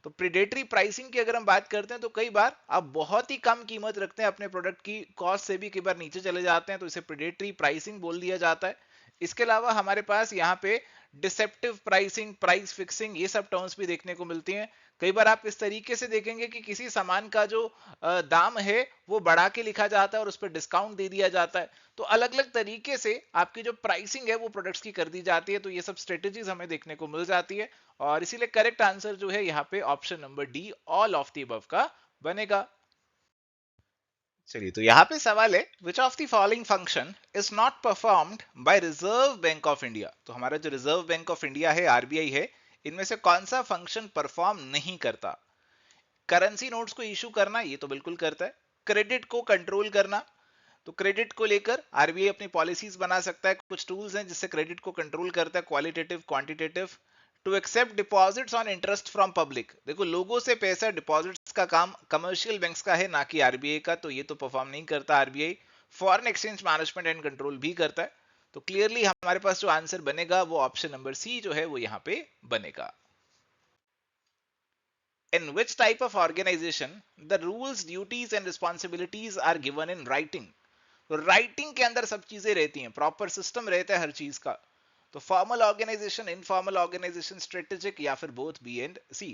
तो प्रेडेटरी प्राइसिंग की अगर हम बात करते हैं तो कई बार आप बहुत ही कम कीमत रखते हैं अपने प्रोडक्ट की, कॉस्ट से भी कई बार नीचे चले जाते हैं, तो इसे प्रेडेटरी प्राइसिंग बोल दिया जाता है। इसके अलावा हमारे पास यहाँ पे डिसेप्टिव प्राइसिंग, प्राइस फिक्सिंग, ये सब टर्म्स भी देखने को मिलती हैं। कई बार आप इस तरीके से देखेंगे कि किसी सामान का जो दाम है वो बढ़ा के लिखा जाता है और उस पर डिस्काउंट दे दिया जाता है। तो अलग अलग तरीके से आपकी जो प्राइसिंग है वो प्रोडक्ट्स की कर दी जाती है। तो ये सब स्ट्रेटेजीज हमें देखने को मिल जाती है, और इसीलिए करेक्ट आंसर जो है यहाँ पे option number D all of the above का बनेगा। चलिए, तो यहाँ पे सवाल है, विच of the following function is not performed by reserve Bank of India. तो हमारा जो रिजर्व बैंक ऑफ इंडिया है, आरबीआई है, इनमें से कौन सा फंक्शन परफॉर्म नहीं करता? करेंसी नोट्स को इशू करना, ये तो बिल्कुल करता है। क्रेडिट को कंट्रोल करना, तो क्रेडिट को लेकर आरबीआई अपनी पॉलिसीज बना सकता है। कुछ टूल्स हैं जिससे क्रेडिट को कंट्रोल करता है, qualitative, quantitative. To accept deposits on interest from public. देखो लोगों से पैसा डिपॉजिट्स का काम कमर्शियल बैंक्स का है, ना कि आरबीआई का, तो ये तो परफॉर्म नहीं करता RBI. Foreign exchange management and control भी करता है। तो क्लियरली हमारे पास जो आंसर बनेगा वो ऑप्शन नंबर सी जो है वो यहाँ पे बनेगा। In which type of organization the rules, duties and responsibilities are given in writing? तो राइटिंग के अंदर सब चीजें रहती हैं, प्रॉपर सिस्टम रहता है हर चीज का। तो formal organisation, informal organisation, strategic, या फिर बोथ बी एंड सी।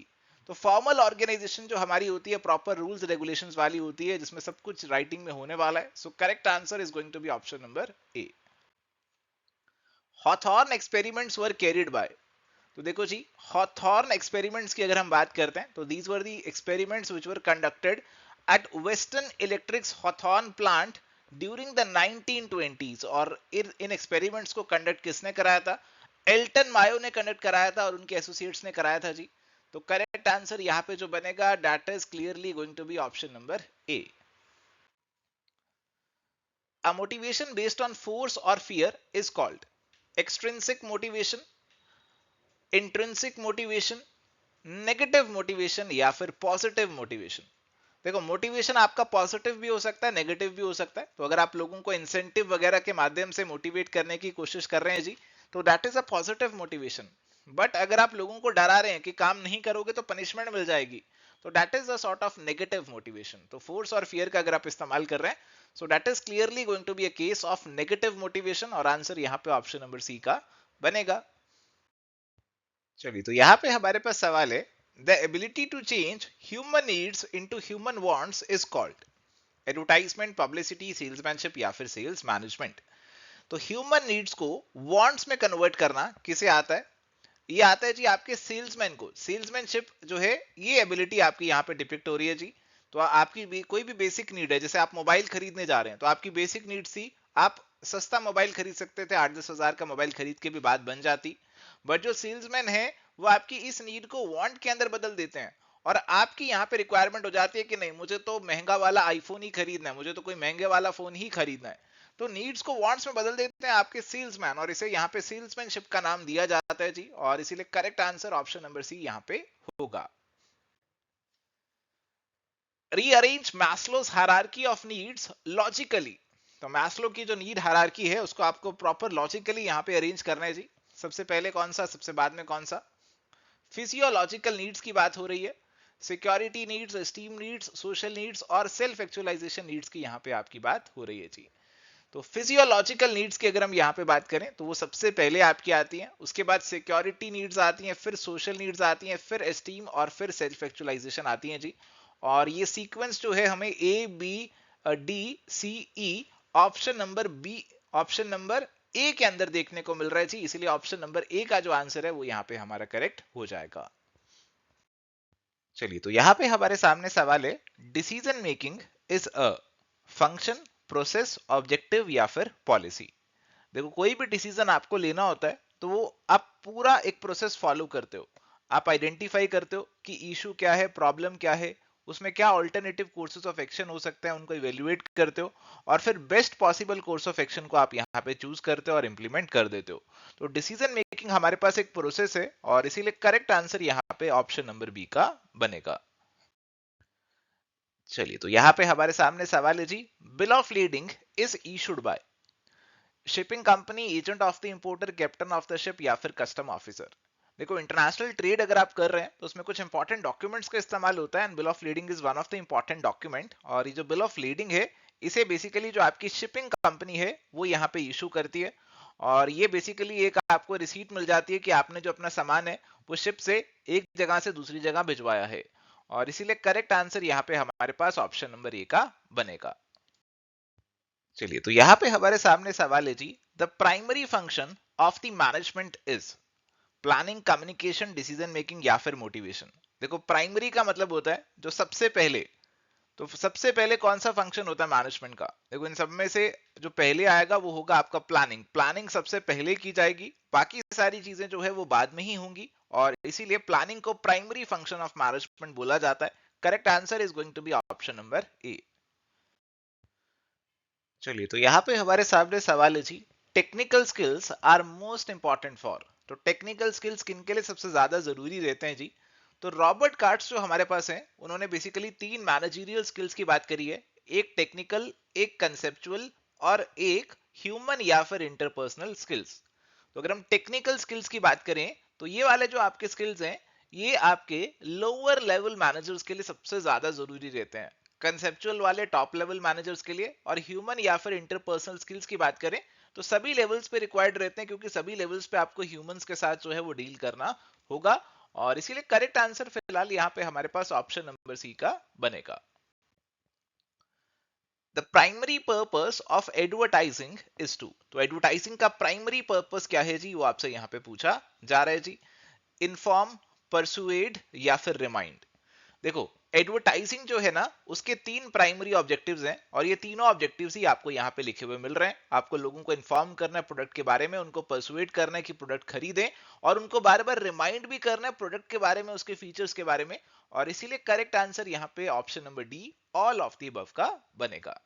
तो फॉर्मल ऑर्गेनाइजेशन जो हमारी होती है प्रॉपर रूल्स रेगुलेशंस वाली होती है, जिसमें सब कुछ राइटिंग में होने वाला है। सो correct answer is going to be option number A. Hawthorne experiments were carried by. तो देखो जी, हॉथॉर्न एक्सपेरिमेंट्स की अगर हम बात करते हैं तो these were the experiments which were conducted at western electrics Hawthorne plant during the 1920s। और इन एक्सपेरिमेंट्स को कंडक्ट किसने कराया था? एल्टन मायो ने कंडक्ट कराया था और उनके एसोसिएट्स ने कराया था जी। तो करेक्ट आंसर यहाँ पे जो बनेगा that is clearly going to be option number A. A motivation based on force or fear is called extrinsic motivation, intrinsic motivation, negative motivation, या फिर पॉजिटिव मोटिवेशन। देखो मोटिवेशन आपका पॉजिटिव भी हो सकता है, नेगेटिव भी हो सकता है। तो अगर आप लोगों को इंसेंटिव वगैरह के माध्यम से मोटिवेट करने की कोशिश कर रहे हैं जी, तो that is a positive motivation. But अगर आप लोगों को डरा रहे हैं कि काम नहीं करोगे तो पनिशमेंट मिल जाएगी, तो that is a sort of negative motivation. तो फोर्स और फियर का अगर आप इस्तेमाल कर रहे हैं, so that is clearly going to be a case of negative motivation, और आंसर यहाँ पे ऑप्शन नंबर सी का बनेगा। चलिए, तो यहाँ पे हमारे पास सवाल है, the ability to change human needs into human wants is called advertisement, publicity, salesmanship, या फिर सेल्स मैनेजमेंट। तो ह्यूमन नीड्स को वांट्स में कन्वर्ट करना किसे आता है? ये आता है जी आपके सेल्समैन को। सेल्समैनशिप जो है ये एबिलिटी आपकी यहाँ पे डिपिक्ट हो रही है जी। तो आपकी कोई भी बेसिक नीड है, जैसे आप मोबाइल खरीदने जा रहे हैं, तो आपकी बेसिक नीड्स थी आप सस्ता मोबाइल खरीद सकते थे, 8-10 हजार का मोबाइल खरीद के भी बात बन जाती। बट जो सेल्समैन है वो आपकी इस नीड को वांट के अंदर बदल देते हैं, और आपकी यहाँ पे रिक्वायरमेंट हो जाती है कि नहीं, मुझे तो महंगा वाला आईफोन ही खरीदना है, मुझे तो कोई महंगे वाला फोन ही खरीदना है। तो नीड्स को वांट्स में बदल देते हैं आपके सेल्समैन, और इसे यहाँ पे सेल्समैनशिप का नाम दिया जाता है जी। और इसीलिए correct answer option number C यहाँ पे होगा। Rearrange Maslow's hierarchy of needs logically. तो मैस्लो की जो नीड हायरार्की है उसको आपको प्रॉपर लॉजिकली यहाँ पे अरेंज करना है जी। सबसे पहले कौन सा, सबसे बाद में कौन सा? फिजियोलॉजिकल नीड्स की बात हो रही है, security needs, steam needs, social needs और सेल्फ एक्चुअलाइजेशन नीड्स की यहाँ पे आपकी बात हो रही है जी। तो फिजियोलॉजिकल नीड्स की अगर हम यहाँ पे बात करें तो वो सबसे पहले आपकी आती है, उसके बाद सिक्योरिटी नीड्स आती हैं, फिर सोशल नीड्स आती हैं, फिर एस्टीम और फिर सेल्फ एक्चुअलाइजेशन आती है जी। और ये सीक्वेंस जो है हमें A B D C E option number B, option number A के अंदर देखने को मिल रहा है जी। इसलिए ऑप्शन नंबर ए का जो आंसर है वो यहाँ पे हमारा करेक्ट हो जाएगा। चलिए, तो यहाँ पे हमारे सामने सवाल है, decision making is a function, process, objective, या फिर पॉलिसी। देखो कोई भी डिसीजन आपको लेना होता है तो वो आप पूरा एक प्रोसेस फॉलो करते हो। आप आइडेंटिफाई करते हो कि इशू क्या है, प्रॉब्लम क्या है, उसमें क्या ऑल्टरनेटिव कोर्सेज ऑफ एक्शन हो सकते हैं, उनको इवेल्युएट करते हो, और फिर best possible course of action को आप यहाँ पे चूज करते हो और इंप्लीमेंट कर देते हो। तो डिसीजन मेकिंग हमारे पास एक प्रोसेस है, और इसीलिए करेक्ट आंसर यहाँ पे ऑप्शन नंबर बी का बनेगा। चलिए, तो यहाँ पे हमारे सामने सवाल है जी, bill of lading is issued by shipping company, agent of the importer, captain of the ship, या फिर कस्टम ऑफिसर। देखो इंटरनेशनल ट्रेड अगर आप कर रहे हैं तो उसमें कुछ इंपॉर्टेंट डॉक्यूमेंट्स का इस्तेमाल होता है, and bill of lading is one of the important document. और ये जो बिल ऑफ लीडिंग है इसे बेसिकली जो आपकी शिपिंग कंपनी है वो यहाँ पे इशू करती है। और ये बेसिकली एक आपको रिसीट मिल जाती है कि आपने जो अपना सामान है वो शिप से एक जगह से दूसरी जगह भिजवाया है। और इसीलिए करेक्ट आंसर यहाँ पे हमारे पास ऑप्शन नंबर ए का बनेगा। चलिए, तो यहां पे हमारे सामने सवाल है जी, the primary function of the management is planning, communication, decision making, या फिर मोटिवेशन। देखो प्राइमरी का मतलब होता है जो सबसे पहले। तो सबसे पहले कौन सा फंक्शन होता है मैनेजमेंट का? देखो इन सब में से जो पहले आएगा वो होगा आपका प्लानिंग। प्लानिंग सबसे पहले की जाएगी, बाकी सारी चीजें जो है वो बाद में ही होंगी, और इसीलिए प्लानिंग को प्राइमरी फंक्शन ऑफ मैनेजमेंट बोला जाता है। Correct answer is going to be option number A. चलिए, तो यहाँ पे हमारे सामने सवाल है जी, technical skills are most important for. तो टेक्निकल स्किल्स किन के लिए सबसे ज्यादा जरूरी रहते हैं जी? तो रॉबर्ट कार्ट्स जो हमारे पास हैं, उन्होंने बेसिकली 3 मैनेजरियल स्किल्स की बात करी है। एक टेक्निकल, एक कंसेप्चुअल और एक ह्यूमन या फिर इंटरपर्सनल स्किल्स। तो अगर हम टेक्निकल स्किल्स की बात करें, तो ये वाले जो आपके स्किल्स हैं, ये आपके लोअर लेवल मैनेजर्स के लिए सबसे ज्यादा जरूरी रहते हैं। कंसेप्चुअल वाले टॉप लेवल मैनेजर्स के लिए, और ह्यूमन या फिर इंटरपर्सनल स्किल्स की बात करें तो सभी लेवल्स पे रिक्वायर्ड रहते हैं, क्योंकि सभी लेवल्स पे आपको ह्यूमंस के साथ जो है वो डील करना होगा। और इसीलिए करेक्ट आंसर फिलहाल यहाँ पे हमारे पास ऑप्शन नंबर सी का बनेगा। The primary purpose of advertising is to, तो एडवर्टाइजिंग का प्राइमरी पर्पस क्या है जी, वो आपसे यहाँ पे पूछा जा रहा है जी। इन्फॉर्म, परसुएड या फिर रिमाइंड। देखो, एडवर्टाइजिंग जो है ना, उसके 3 प्राइमरी ऑब्जेक्टिव्स हैं, और ये तीनों ऑब्जेक्टिव्स ही आपको यहाँ पे लिखे हुए मिल रहे हैं। आपको लोगों को इन्फॉर्म करना है प्रोडक्ट के बारे में, उनको परसुएड करना है कि प्रोडक्ट खरीदें, और उनको बार बार रिमाइंड भी करना है प्रोडक्ट के बारे में, उसके फीचर्स के बारे में। और इसीलिए करेक्ट आंसर यहाँ पे option number D, all of the above का बनेगा।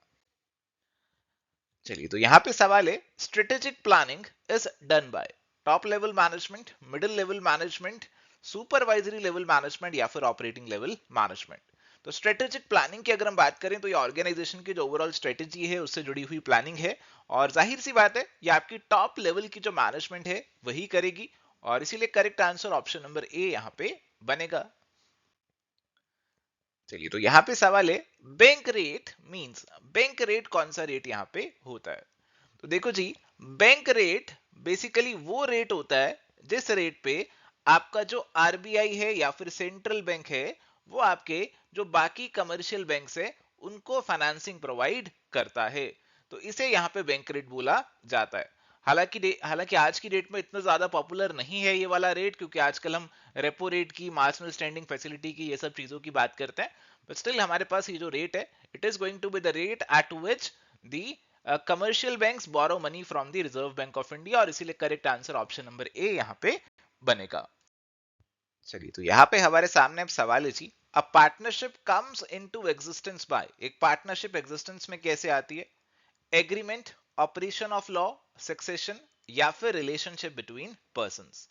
चलिए, तो यहां पे सवाल है, strategic planning is done by top level management, middle level management, supervisory level management या फिर ऑपरेटिंग लेवल मैनेजमेंट। तो स्ट्रेटेजिक प्लानिंग की अगर हम बात करें, तो ये ऑर्गेनाइजेशन की जो ओवरऑल स्ट्रेटेजी है उससे जुड़ी हुई प्लानिंग है, और जाहिर सी बात है ये आपकी टॉप लेवल की जो मैनेजमेंट है वही करेगी। और इसीलिए करेक्ट आंसर ऑप्शन नंबर ए यहां पे बनेगा। चलिए, तो यहां पे सवाल है, bank rate means, bank rate कौन सा रेट यहां पे होता है? तो देखो जी, बैंक रेट बेसिकली वो रेट होता है जिस रेट पे आपका जो आरबीआई है या फिर सेंट्रल बैंक है, वो आपके जो बाकी कमर्शियल बैंक्स है उनको फाइनेंसिंग प्रोवाइड करता है। तो इसे यहाँ पे बैंक रेट बोला जाता है। हालांकि आज की डेट में इतना ज्यादा पॉपुलर नहीं है ये वाला रेट, क्योंकि आजकल हम रेपो रेट की, मार्जिनल स्टैंडिंग फैसिलिटी की, ये सब चीजों की बात करते हैं। बट स्टिल हमारे पास ये जो रेट है, it is going to be the rate at which the commercial banks borrow money from the Reserve Bank of India. और इसीलिए correct answer option number A यहाँ पे बनेगा। चलिए, तो यहाँ पे हमारे सामने अब सवाल है जी, a partnership comes into existence by, एक पार्टनरशिप एग्जिस्टेंस में कैसे आती है? Agreement, operation of law, succession या फिर रिलेशनशिप बिटवीन पर्संस।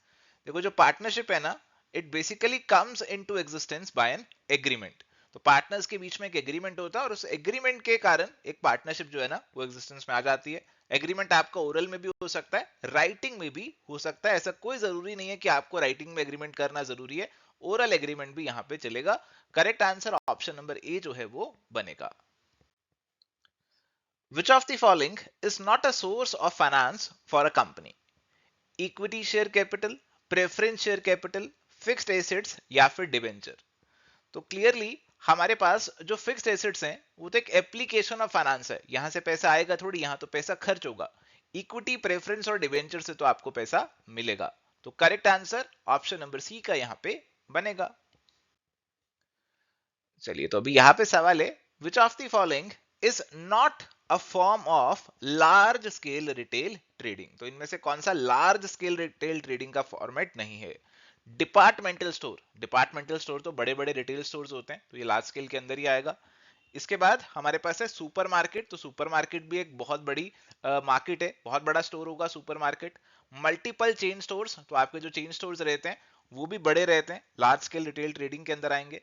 देखो, जो पार्टनरशिप है ना, it basically comes into existence by an agreement. तो पार्टनर्स के बीच में एक एग्रीमेंट होता है, और उस एग्रीमेंट के कारण एक पार्टनरशिप जो है ना वो एग्जिस्टेंस में आ जाती है। एग्रीमेंट आपका ओरल में भी हो सकता है, राइटिंग में भी हो सकता है, ऐसा कोई जरूरी नहीं है कि आपको राइटिंग में एग्रीमेंट करना जरूरी है, ओरल एग्रीमेंट भी यहाँ पे चलेगा। करेक्ट आंसर ऑप्शन नंबर ए जो है वो बनेगा। Which of the following is not a source of finance for a company? Equity share capital, preference share capital, fixed assets या फिर डिवेंचर। तो क्लियरली हमारे पास जो फिक्स्ड एसेट्स हैं वो तो एक एप्लीकेशन ऑफ फाइनेंस है, यहां से पैसा आएगा थोड़ी, यहां तो पैसा खर्च होगा। इक्विटी, प्रेफरेंस और डिवेंचर से तो आपको पैसा मिलेगा। तो correct answer option number C का यहां पे बनेगा। चलिए, तो अभी यहां पे सवाल है, विच of the following is not a form of large scale retail trading? तो इनमें से कौन सा लार्ज स्केल रिटेल ट्रेडिंग का फॉर्मेट नहीं है? डिपार्टमेंटल स्टोर, डिपार्टमेंटल स्टोर तो बड़े बड़े रिटेल स्टोर्स होते हैं, तो ये लार्ज स्केल के अंदर ही आएगा। इसके बाद हमारे पास है सुपरमार्केट, तो सुपरमार्केट भी एक बहुत बड़ी मार्केट है, बहुत बड़ा स्टोर होगा सुपरमार्केट। मल्टीपल चेन स्टोर्स, तो आपके जो चेन स्टोर्स रहते हैं वो भी बड़े रहते हैं, लार्ज स्केल रिटेल ट्रेडिंग के अंदर आएंगे।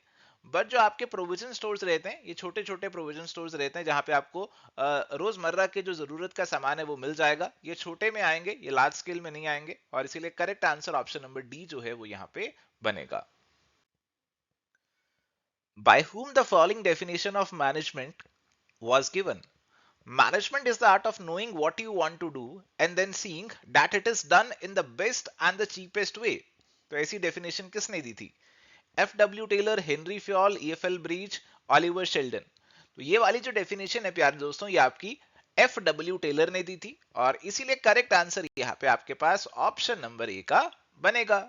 बट जो आपके प्रोविजन स्टोर्स रहते हैं, ये छोटे छोटे प्रोविजन स्टोर्स रहते हैं, जहां पे आपको रोजमर्रा के जो जरूरत का सामान है वो मिल जाएगा, ये छोटे में आएंगे, ये लार्ज स्केल में नहीं आएंगे। और इसीलिए correct answer option number D जो है वो यहाँ पे बनेगा। By whom the following definition of management was given? Management is the art of knowing what you want to do and then seeing that it is done in the best and the cheapest way. तो ऐसी definition किसने दी थी? F W Taylor, Henry Fayol, EFL Brech, Oliver Sheldon. तो ये वाली जो definition है प्यारे दोस्तों, ये आपकी एफ डब्ल्यू टेलर ने दी थी, और इसीलिए करेक्ट आंसर यहाँ पे आपके पास ऑप्शन नंबर ए का बनेगा।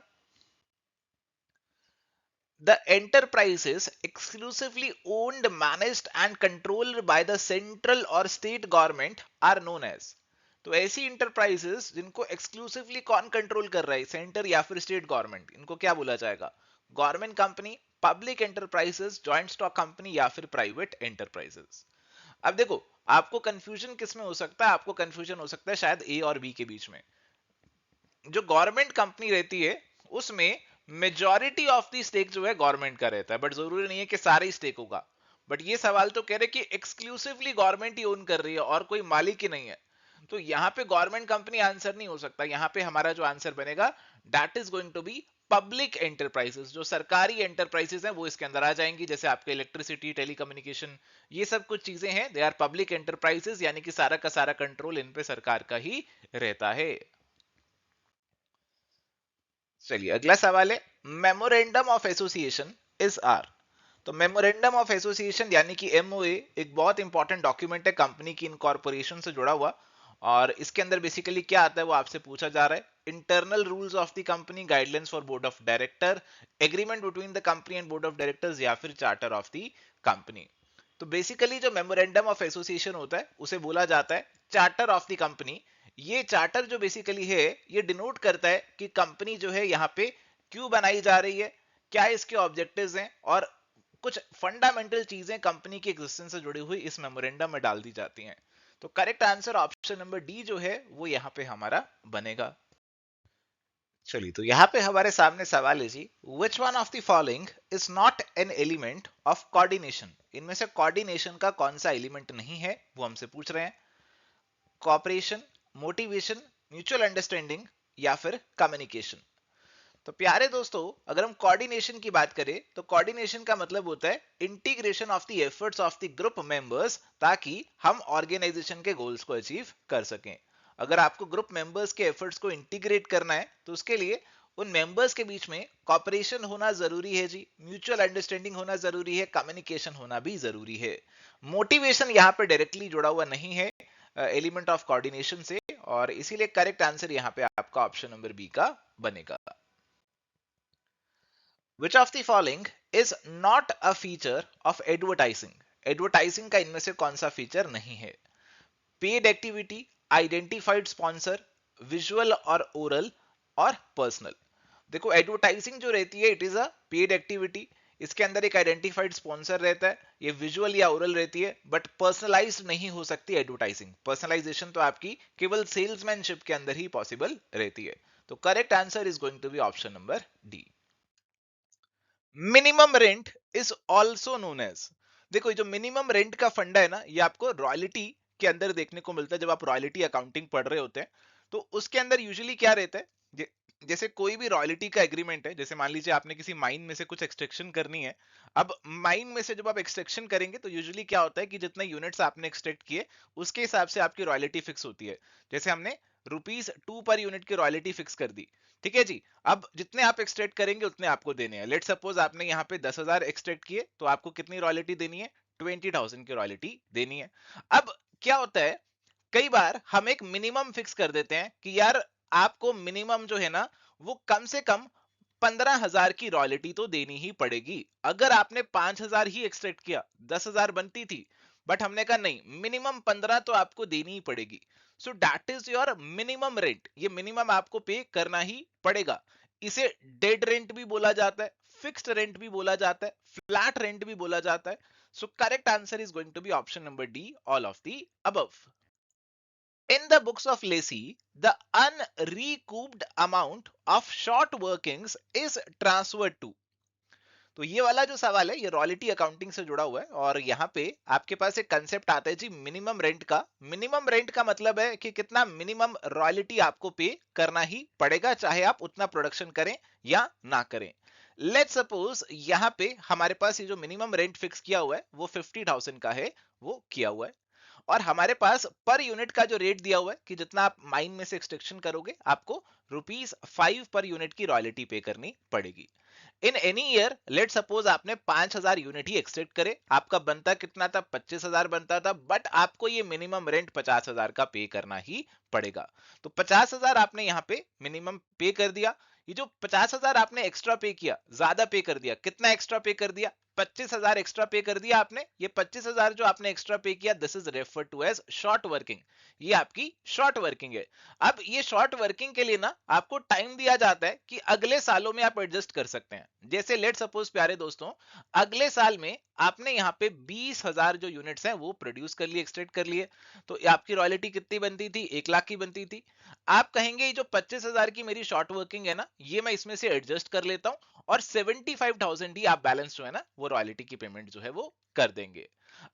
The enterprises exclusively owned, managed and controlled by the central or state government are known as। तो ऐसी इंटरप्राइजेस जिनको एक्सक्लूसिवली कौन कंट्रोल कर रहा है, सेंटर या फिर स्टेट गवर्नमेंट, इनको क्या बोला जाएगा? Government company, public enterprises, joint stock company या फिर प्राइवेट एंटरप्राइजेस। अब देखो, आपको कंफ्यूजन किस में हो सकता है? आपको कंफ्यूजन हो सकता है शायद ए और बी के बीच में। जो गवर्नमेंट कंपनी रहती है उसमें मेजॉरिटी ऑफ द स्टेक जो है गवर्नमेंट का रहता है, बट जरूरी नहीं है कि सारा ही स्टेक होगा। बट ये सवाल तो कह रहे कि एक्सक्लूसिवली गवर्नमेंट ही ओन कर रही है और कोई मालिक ही नहीं है, तो यहाँ पे गवर्नमेंट कंपनी आंसर नहीं हो सकता। यहाँ पे हमारा जो आंसर बनेगा that is going to be public enterprises. जो सरकारी एंटरप्राइजेस हैं वो इसके अंदर आ जाएंगी, जैसे आपके इलेक्ट्रिसिटी, टेलीकम्युनिकेशन, ये सब कुछ चीजें हैं, दे आर पब्लिक एंटरप्राइजेस, यानी कि सारा का सारा कंट्रोल इन पे सरकार का ही रहता है। चलिए अगला सवाल है, memorandum of association is are. तो मेमोरेंडम ऑफ एसोसिएशन यानी कि एमओए एक बहुत इंपॉर्टेंट डॉक्यूमेंट है कंपनी की इनकॉर्पोरेशन से जुड़ा हुआ, और इसके अंदर बेसिकली क्या आता है वो आपसे पूछा जा रहा है। Internal rules of the company, guidelines for board of director, agreement between the company and board of directors, या फिर चार्टर ऑफ द कंपनी। तो बेसिकली जो मेमोरेंडम ऑफ एसोसिएशन होता है उसे बोला जाता है चार्टर ऑफ द कंपनी। ये चार्टर जो बेसिकली है ये डिनोट करता है कि कंपनी जो है यहाँ पे क्यों बनाई जा रही है, क्या इसके ऑब्जेक्टिव्स हैं, और कुछ फंडामेंटल चीजें कंपनी की एग्जिस्टेंस से जुड़ी हुई इस मेमोरेंडम में डाल दी जाती हैं। तो correct answer option number D जो है वो यहाँ पे हमारा बनेगा। चलिए तो यहाँ पे हमारे सामने सवाल है जी, which one of the following is not an element of coordination. इनमें से कोऑर्डिनेशन का कौन सा एलिमेंट नहीं है वो हमसे पूछ रहे हैं। कॉपरेशन, मोटिवेशन, म्यूचुअल अंडरस्टैंडिंग, या फिर कम्युनिकेशन। तो प्यारे दोस्तों, अगर हम कोऑर्डिनेशन की बात करें तो कोऑर्डिनेशन का मतलब होता है integration of the efforts of the group members, ताकि हम ऑर्गेनाइजेशन के गोल्स को अचीव कर सकें। अगर आपको ग्रुप मेंबर्स के एफर्ट्स को इंटीग्रेट करना है तो उसके लिए उन मेंबर्स के बीच में कॉपरेशन होना जरूरी है जी, म्यूचुअल अंडरस्टैंडिंग होना जरूरी है, कम्युनिकेशन होना भी जरूरी है। मोटिवेशन यहाँ पे डायरेक्टली जुड़ा हुआ नहीं है एलिमेंट ऑफ कोऑर्डिनेशन से, और इसीलिए करेक्ट आंसर यहाँ पे आपका ऑप्शन नंबर बी का बनेगा। Which of the following is not a feature of advertising? Advertising का इनमें से कौन सा फीचर नहीं है? Paid activity, identified sponsor, visual और ओरल, और पर्सनल। देखो एडवर्टाइजिंग जो रहती है it is a paid activity, इसके अंदर एक आइडेंटिफाइड स्पॉन्सर रहता है, ये विजुअल या ओरल रहती है, बट पर्सनलाइज्ड नहीं हो सकती एडवर्टाइजिंग। पर्सनलाइजेशन तो आपकी केवल सेल्समैनशिप के अंदर ही पॉसिबल रहती है। तो correct answer is going to be option number D. Minimum rent is also known as. देखो ये जो मिनिमम रेंट का फंडा है ना, ये आपको रॉयल्टी के अंदर देखने को मिलता है। जब आप रॉयल्टी अकाउंटिंग पढ़ रहे होते हैं तो उसके अंदर यूजुअली क्या रहता है, जैसे कोई भी रॉयल्टी का एग्रीमेंट है, जैसे मान लीजिए आपने किसी माइन में से कुछ एक्सट्रैक्शन करनी है। अब माइन में से जब आप एक्सट्रैक्शन करेंगे तो यूजुअली क्या होता है कि जितने यूनिट्स आपने एक्सट्रैक्ट किए उसके हिसाब से आपकी रॉयल्टी फिक्स होती है। जैसे हमने ₹2 पर यूनिट की रॉयल्टी फिक्स कर दी, ठीक है जी। अब जितने आप एक्सट्रैक्ट करेंगे उतने आपको देने हैं। लेट सपोज आपने यहाँ पे 10,000 एक्सट्रैक्ट किए तो आपको कितनी रॉयल्टी देनी है? 20,000 की रॉयल्टी देनी है। अब क्या होता है, कई बार हम एक मिनिमम फिक्स कर देते हैं कि यार आपको मिनिमम जो है ना वो कम से कम 15,000 की रॉयल्टी तो देनी ही पड़ेगी। अगर आपने 5,000 ही एक्सट्रैक्ट किया, 10,000 बनती थी, बट हमने कहा नहीं मिनिमम 15 तो आपको देनी ही पड़ेगी। सो that is your minimum rent, ये मिनिमम आपको पे करना ही पड़ेगा। इसे डेड रेंट भी बोला जाता है, फिक्स्ड रेंट भी बोला जाता है, फ्लैट रेंट भी बोला जाता है। सो correct answer is going to be option number D, all of the above. In the books of Lacey, the unrecouped amount of short workings is transferred to। तो ये वाला जो सवाल है ये रॉयल्टी अकाउंटिंग से जुड़ा हुआ है, और यहाँ पे आपके पास एक कंसेप्ट आता है जी मिनिमम रेंट का। मिनिमम रेंट का मतलब है कि कितना मिनिमम रॉयल्टी आपको पे करना ही पड़ेगा, चाहे आप उतना प्रोडक्शन करें या ना करें। लेट्स सपोज यहाँ पे हमारे पास ये जो मिनिमम रेंट फिक्स किया हुआ है वो 50,000 का है, वो किया हुआ है, और हमारे पास पर यूनिट का जो रेट दिया हुआ है कि जितना आप माइन में से एक्सट्रैक्शन करोगे आपको ₹5 पर यूनिट की रॉयल्टी पे करनी पड़ेगी। In any year let suppose आपने 5,000 यूनिट ही एक्सट्रैक्ट करे, आपका बनता कितना था? 25,000 बनता था, बट आपको ये मिनिमम रेंट 50,000 का पे करना ही पड़ेगा। तो 50,000 आपने यहाँ पे मिनिमम पे कर दिया। ये जो 50,000 आपने एक्स्ट्रा पे किया, ज्यादा पे कर दिया, कितना एक्स्ट्रा पे कर दिया? 25,000 एक्स्ट्रा पे कर दिया आपने, ये 25,000 जो आपने एक्स्ट्रा पे किया, this is refer to as short working, ये आपकी शॉर्ट वर्किंग है। अब ये शॉर्ट वर्किंग के लिए ना आपको टाइम दिया जाता है कि अगले सालों में आप एडजस्ट कर सकते हैं। जैसे लेट सपोज प्यारे दोस्तों, अगले साल में आपने यहाँ पे 20,000 जो यूनिट्स हैं वो प्रोड्यूस कर लिए, एक्सट्रैक्ट कर लिए, तो आपकी रॉयल्टी कितनी बनती थी, 1 लाख की बनती थी। आप कहेंगे ये जो 25,000 की मेरी शॉर्ट वर्किंग है ना, ये मैं इसमें से एडजस्ट कर लेता हूं और 75,000 ही आप बैलेंस जो है ना वो रॉयल्टी की पेमेंट जो है वो कर देंगे।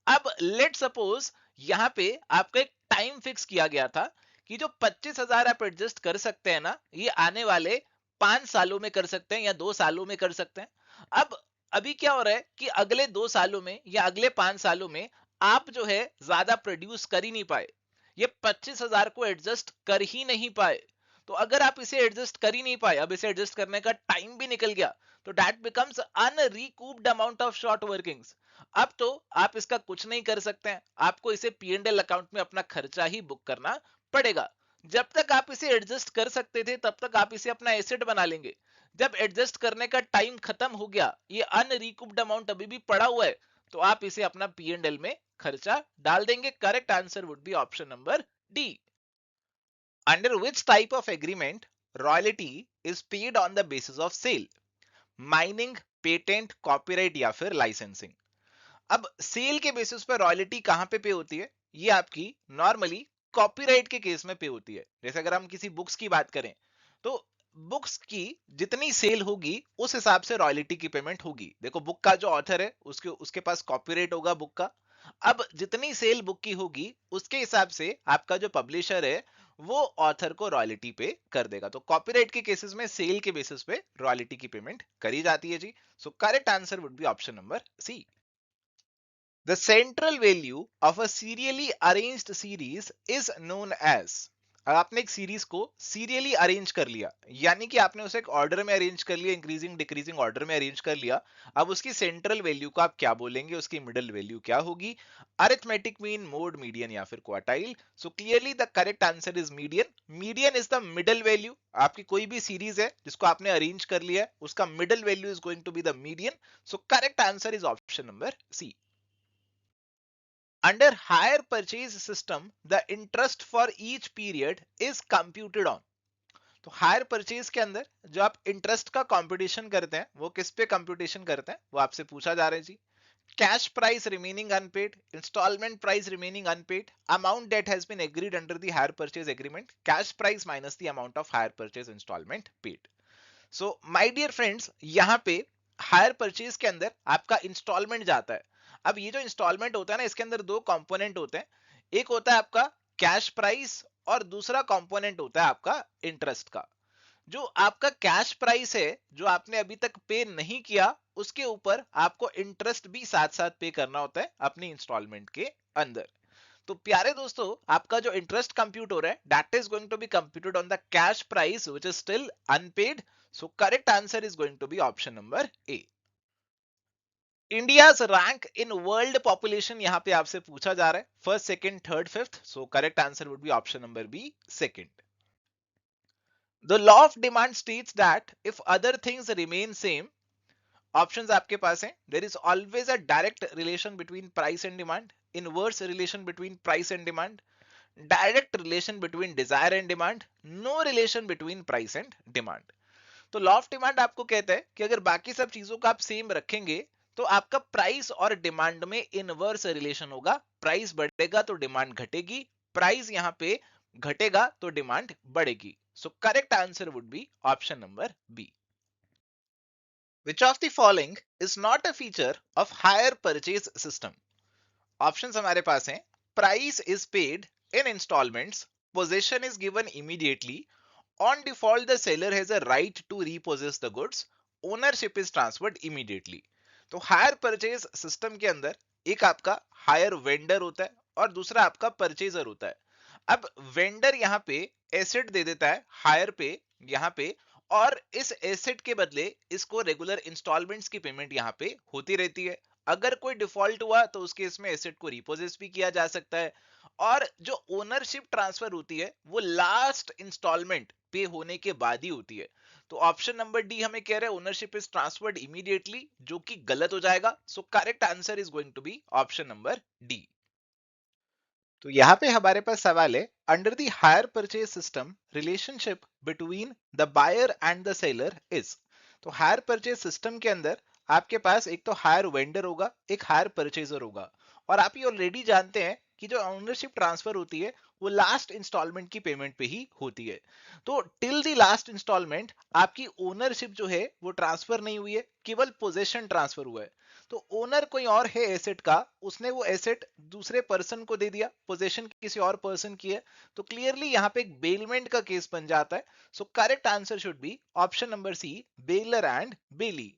अब लेट सपोज यहाँ पे आपका एक टाइम फिक्स किया गया था कि जो 25,000 आप एडजस्ट कर सकते हैं ना, ये आने वाले 5 सालों में कर सकते हैं या 2 सालों में कर सकते हैं। अब अभी क्या हो रहा है कि अगले 2 सालों में या अगले 5 सालों में आप जो है ज्यादा प्रोड्यूस कर ही नहीं पाए, ये 25,000 को एडजस्ट कर ही नहीं पाए। तो अगर आप इसे एडजस्ट कर ही नहीं पाए, अब इसे एडजस्ट करने का टाइम भी निकल गया, तो that becomes unrecouped amount of short workings. अब तो आप इसका कुछ नहीं कर सकते हैं, आपको इसे P&L अकाउंट में अपना खर्चा ही बुक करना पड़ेगा। जब तक आप इसे एडजस्ट कर सकते थे तब तक आप इसे अपना एसेट बना लेंगे। जब एडजस्ट करने का टाइम खत्म हो गया, ये अनरिकूप्ड अमाउंट अभी भी पड़ा हुआ है, तो आप इसे अपना P&L में खर्चा डाल देंगे। Correct answer would be option number D. Under which type of agreement royalty is paid on the basis of sale? Mining, patent, copyright या फिर लाइसेंसिंग? अब सेल के बेसिस पर रॉयल्टी कहां पे होती है? ये आपकी नॉर्मली कॉपीराइट के केस में पे होती है। जैसे अगर हम किसी बुक्स की बात करें, तो बुक्स की जितनी सेल होगी उस हिसाब से रॉयल्टी की पेमेंट होगी। देखो बुक का जो ऑथर है उसके उसके पास कॉपीराइट होगा बुक का। अब जितनी सेल बुक की होगी उसके हिसाब से आपका जो पब्लिशर है वो ऑथर को रॉयल्टी पे कर देगा। तो कॉपीराइट के केसेस में सेल के बेसिस पे रॉयल्टी की पेमेंट करी जाती है जी। So correct answer would be option number C. The central value of a serially arranged series is known as। अब आपने एक सीरीज को सीरियली अरेंज कर लिया, यानी कि आपने उसे एक ऑर्डर में अरेंज कर लिया, इंक्रीजिंग डिक्रीजिंग ऑर्डर में अरेंज कर लिया। अब उसकी सेंट्रल वैल्यू को आप क्या बोलेंगे, उसकी मिडिल वैल्यू क्या होगी? अरिथमेटिक मीन, मोड, मीडियन या फिर quartile? So clearly the correct answer is median. Median is the middle value. आपकी कोई भी सीरीज है जिसको आपने अरेंज कर लिया है, उसका middle value is going to be the median. So correct answer is option number C. Under hire purchase system, the interest for each period is computed on। तो हायर परचेज के अंदर जो आप इंटरेस्ट का कंपटीशन करते हैं वो किस पे कंप्यूटेशन करते हैं, वो आपसे पूछा जा रहा है जी। Cash price remaining unpaid, instalment price remaining unpaid, amount that has been agreed under the hire purchase agreement, cash price minus the amount of hire purchase instalment paid. So my dear friends, यहाँ पे hire purchase के अंदर आपका instalment जाता है। अब ये जो इंस्टॉलमेंट होता है ना, इसके अंदर दो कंपोनेंट होते हैं। एक होता है आपका कैश प्राइस और दूसरा कंपोनेंट होता है आपका इंटरेस्ट का। जो आपका कैश प्राइस है जो आपने अभी तक पे नहीं किया, उसके ऊपर आपको इंटरेस्ट भी साथ साथ पे करना होता है अपनी इंस्टॉलमेंट के अंदर। तो प्यारे दोस्तों, आपका जो इंटरेस्ट कंप्यूट हो रहा है that is going to be computed on the cash price which is still unpaid. So correct answer is going to be option number A. India's rank in world population यहां पे आपसे पूछा जा रहा है, first, second, third, fifth. So correct answer would be option number B, second. The law of demand states that if other things remain same, options आपके पास हैं। There is always a direct relation between price and demand, inverse relation between price and demand, direct relation between desire and demand, no relation between price and demand. तो law of demand आपको कहता है कि अगर बाकी सब चीजों का आप सेम रखेंगे तो आपका प्राइस और डिमांड में इनवर्स रिलेशन होगा। प्राइस बढ़ेगा तो डिमांड घटेगी, प्राइस यहां पे घटेगा तो डिमांड बढ़ेगी। So correct answer would be option number B. Which of the following is not a feature of hire purchase system? Options हमारे पास हैं। Price is paid in instalments, possession is given immediately, on default the seller has a right to repossess the goods, ownership is transferred immediately. तो hire purchase system के अंदर एक आपका higher vendor होता है और दूसरा आपका परचेजर होता है। अब वेंडर यहाँ पे एसेट दे देता है हायर पे यहाँ पे, और इस एसेट के बदले इसको रेगुलर इंस्टॉलमेंट्स की पेमेंट यहाँ पे होती रहती है। अगर कोई डिफॉल्ट हुआ तो उस केस में एसेट को रिपोजेस भी किया जा सकता है, और जो ओनरशिप ट्रांसफर होती है वो लास्ट इंस्टॉलमेंट पे होने के बाद ही होती है। तो ऑप्शन नंबर डी हमें कह रहा है ओनरशिप इज ट्रांसफर्ड इमीडिएटली, जो कि गलत हो जाएगा। So correct answer is going to be option number D. तो यहाँ पे हमारे पास सवाल है, under the hire purchase system relationship between the buyer and the seller is. तो हायर परचेज सिस्टम के अंदर आपके पास एक तो हायर वेंडर होगा, एक हायर परचेजर होगा। और आप ये ऑलरेडी जानते हैं कि जो ओनरशिप ट्रांसफर होती है वो लास्ट इंस्टॉलमेंट की पेमेंट पे ही होती है। तो टिल द लास्ट इंस्टॉलमेंट आपकी ओनरशिप जो है वो ट्रांसफर नहीं हुई है, केवल पोजेशन ट्रांसफर हुआ है। तो ओनर कोई और है एसेट का, उसने वो एसेट दूसरे पर्सन को दे दिया, पोजीशन किसी और पर्सन की है। तो क्लियरली यहाँ पे एक बेलमेंट का केस बन जाता है। सो correct answer should be option number C, bailor and bailee.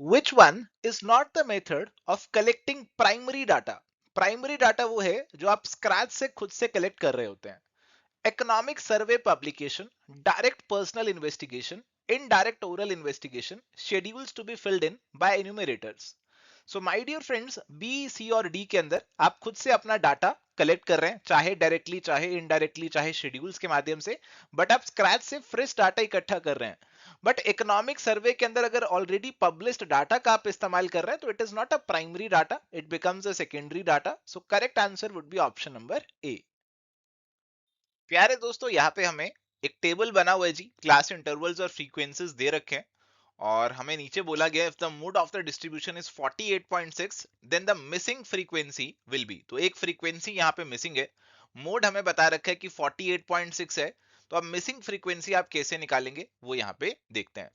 Which one is not the method of collecting primary data? Primary data वो है जो आप स्क्रैच से खुद से कलेक्ट कर रहे होते हैं। Economic survey publication, direct personal investigation, indirect oral investigation, schedules to be filled in by enumerators. So my dear friends, B, C और D के अंदर आप खुद से अपना डाटा कलेक्ट कर रहे हैं, चाहे डायरेक्टली, चाहे इनडायरेक्टली, चाहे शेड्यूल्स के माध्यम से, बट आप स्क्रैच से फ्रेश डाटा इकट्ठा कर रहे हैं। बट इकोनॉमिक सर्वे के अंदर अगर ऑलरेडी पब्लिश्ड डाटा का आप इस्तेमाल कर रहे हैं तो it is not a primary data, it becomes a secondary data. So correct answer would be option number ए। प्यारे दोस्तों, यहाँ पे हमें एक टेबल बना हुआ है जी, क्लास इंटरवल्स और फ्रीक्वेंसीज दे रखे हैं। और हमें नीचे बोला गया if the mode of the distribution is 48.6 then the missing frequency will be. तो एक फ्रीक्वेंसी यहाँ पे मिसिंग है, मोड हमें बता रखा है कि 48.6 है। तो अब मिसिंग फ्रीक्वेंसी आप कैसे निकालेंगे वो यहाँ पे देखते हैं।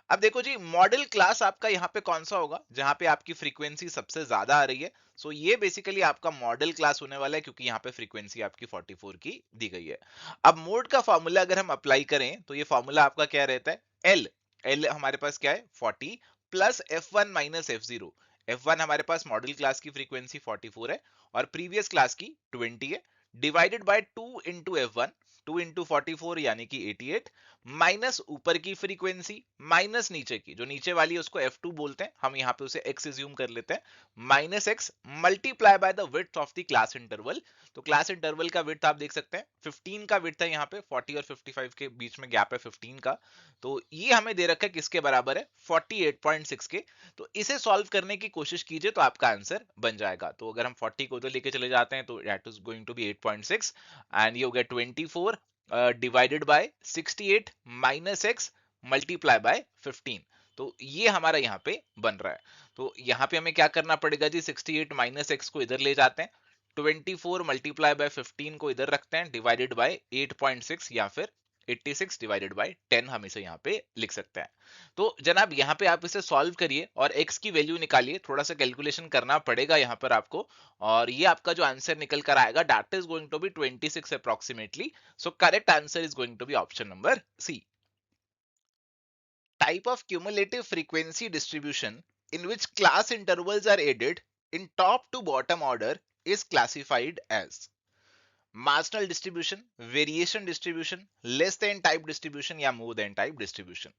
अब देखो जी, मॉडल क्लास आपका यहाँ पे कौन सा होगा जहां पे आपकी फ्रीक्वेंसी सबसे ज्यादा आ रही है। सो ये बेसिकली आपका मॉडल क्लास होने वाला है, क्योंकि यहाँ पे फ्रीक्वेंसी आपकी 44 की दी गई है। अब मोड का फॉर्मूला अगर हम अप्लाई करें तो ये फॉर्मूला आपका क्या रहता है, एल। एल हमारे पास क्या है, 40 plus F1 minus F0। F1 हमारे पास मॉडल क्लास की फ्रीक्वेंसी 44 है और प्रीवियस क्लास की 20 है, divided by 2 into F1, 2 into 44 यानी कि 88, माइनस ऊपर की फ्रीक्वेंसी माइनस नीचे की, जो नीचे वाली है उसको F2 बोलते हैं, हम यहाँ पे उसे x एज्यूम कर लेते हैं, minus x multiply by the width of the class interval. तो क्लास इंटरवल का विड्थ आप देख सकते हैं 15 का विड्थ है, यहाँ पे 40 और 55 के बीच में गैप है 15 का। तो ये हमें दे रखा है किसके बराबर है, 48.6 के। तो इसे सॉल्व करने की कोशिश कीजिए तो आपका आंसर बन जाएगा। तो अगर हम 40 को उधर लेके चले जाते हैं तो that is going to be 8.6 and ये हो गया 24 divided by 68 minus X multiply by 15। तो ये हमारा यहाँ पे बन रहा है। तो यहाँ पे हमें क्या करना पड़ेगा जी, 68 माइनस एक्स को इधर ले जाते हैं, 24 मल्टीप्लाई बाय 15 को इधर रखते हैं, डिवाइडेड बाय 8.6 या फिर 86 डिवाइडेड बाय 10 हम इसे यहाँ पे लिख सकते हैं। तो जनाब यहाँ पे आप इसे सॉल्व करिए और x की वैल्यू निकालिए, थोड़ा सा कैलकुलेशन करना पड़ेगा यहाँ पर आपको। और ये आपका जो आंसर निकल कर आएगा that is going to be 26 approximately. So correct answer is going to be option number C. Type of cumulative frequency distribution in which class intervals are added in top to bottom order is classified as marginal distribution, variation distribution, less than type distribution या more than type distribution।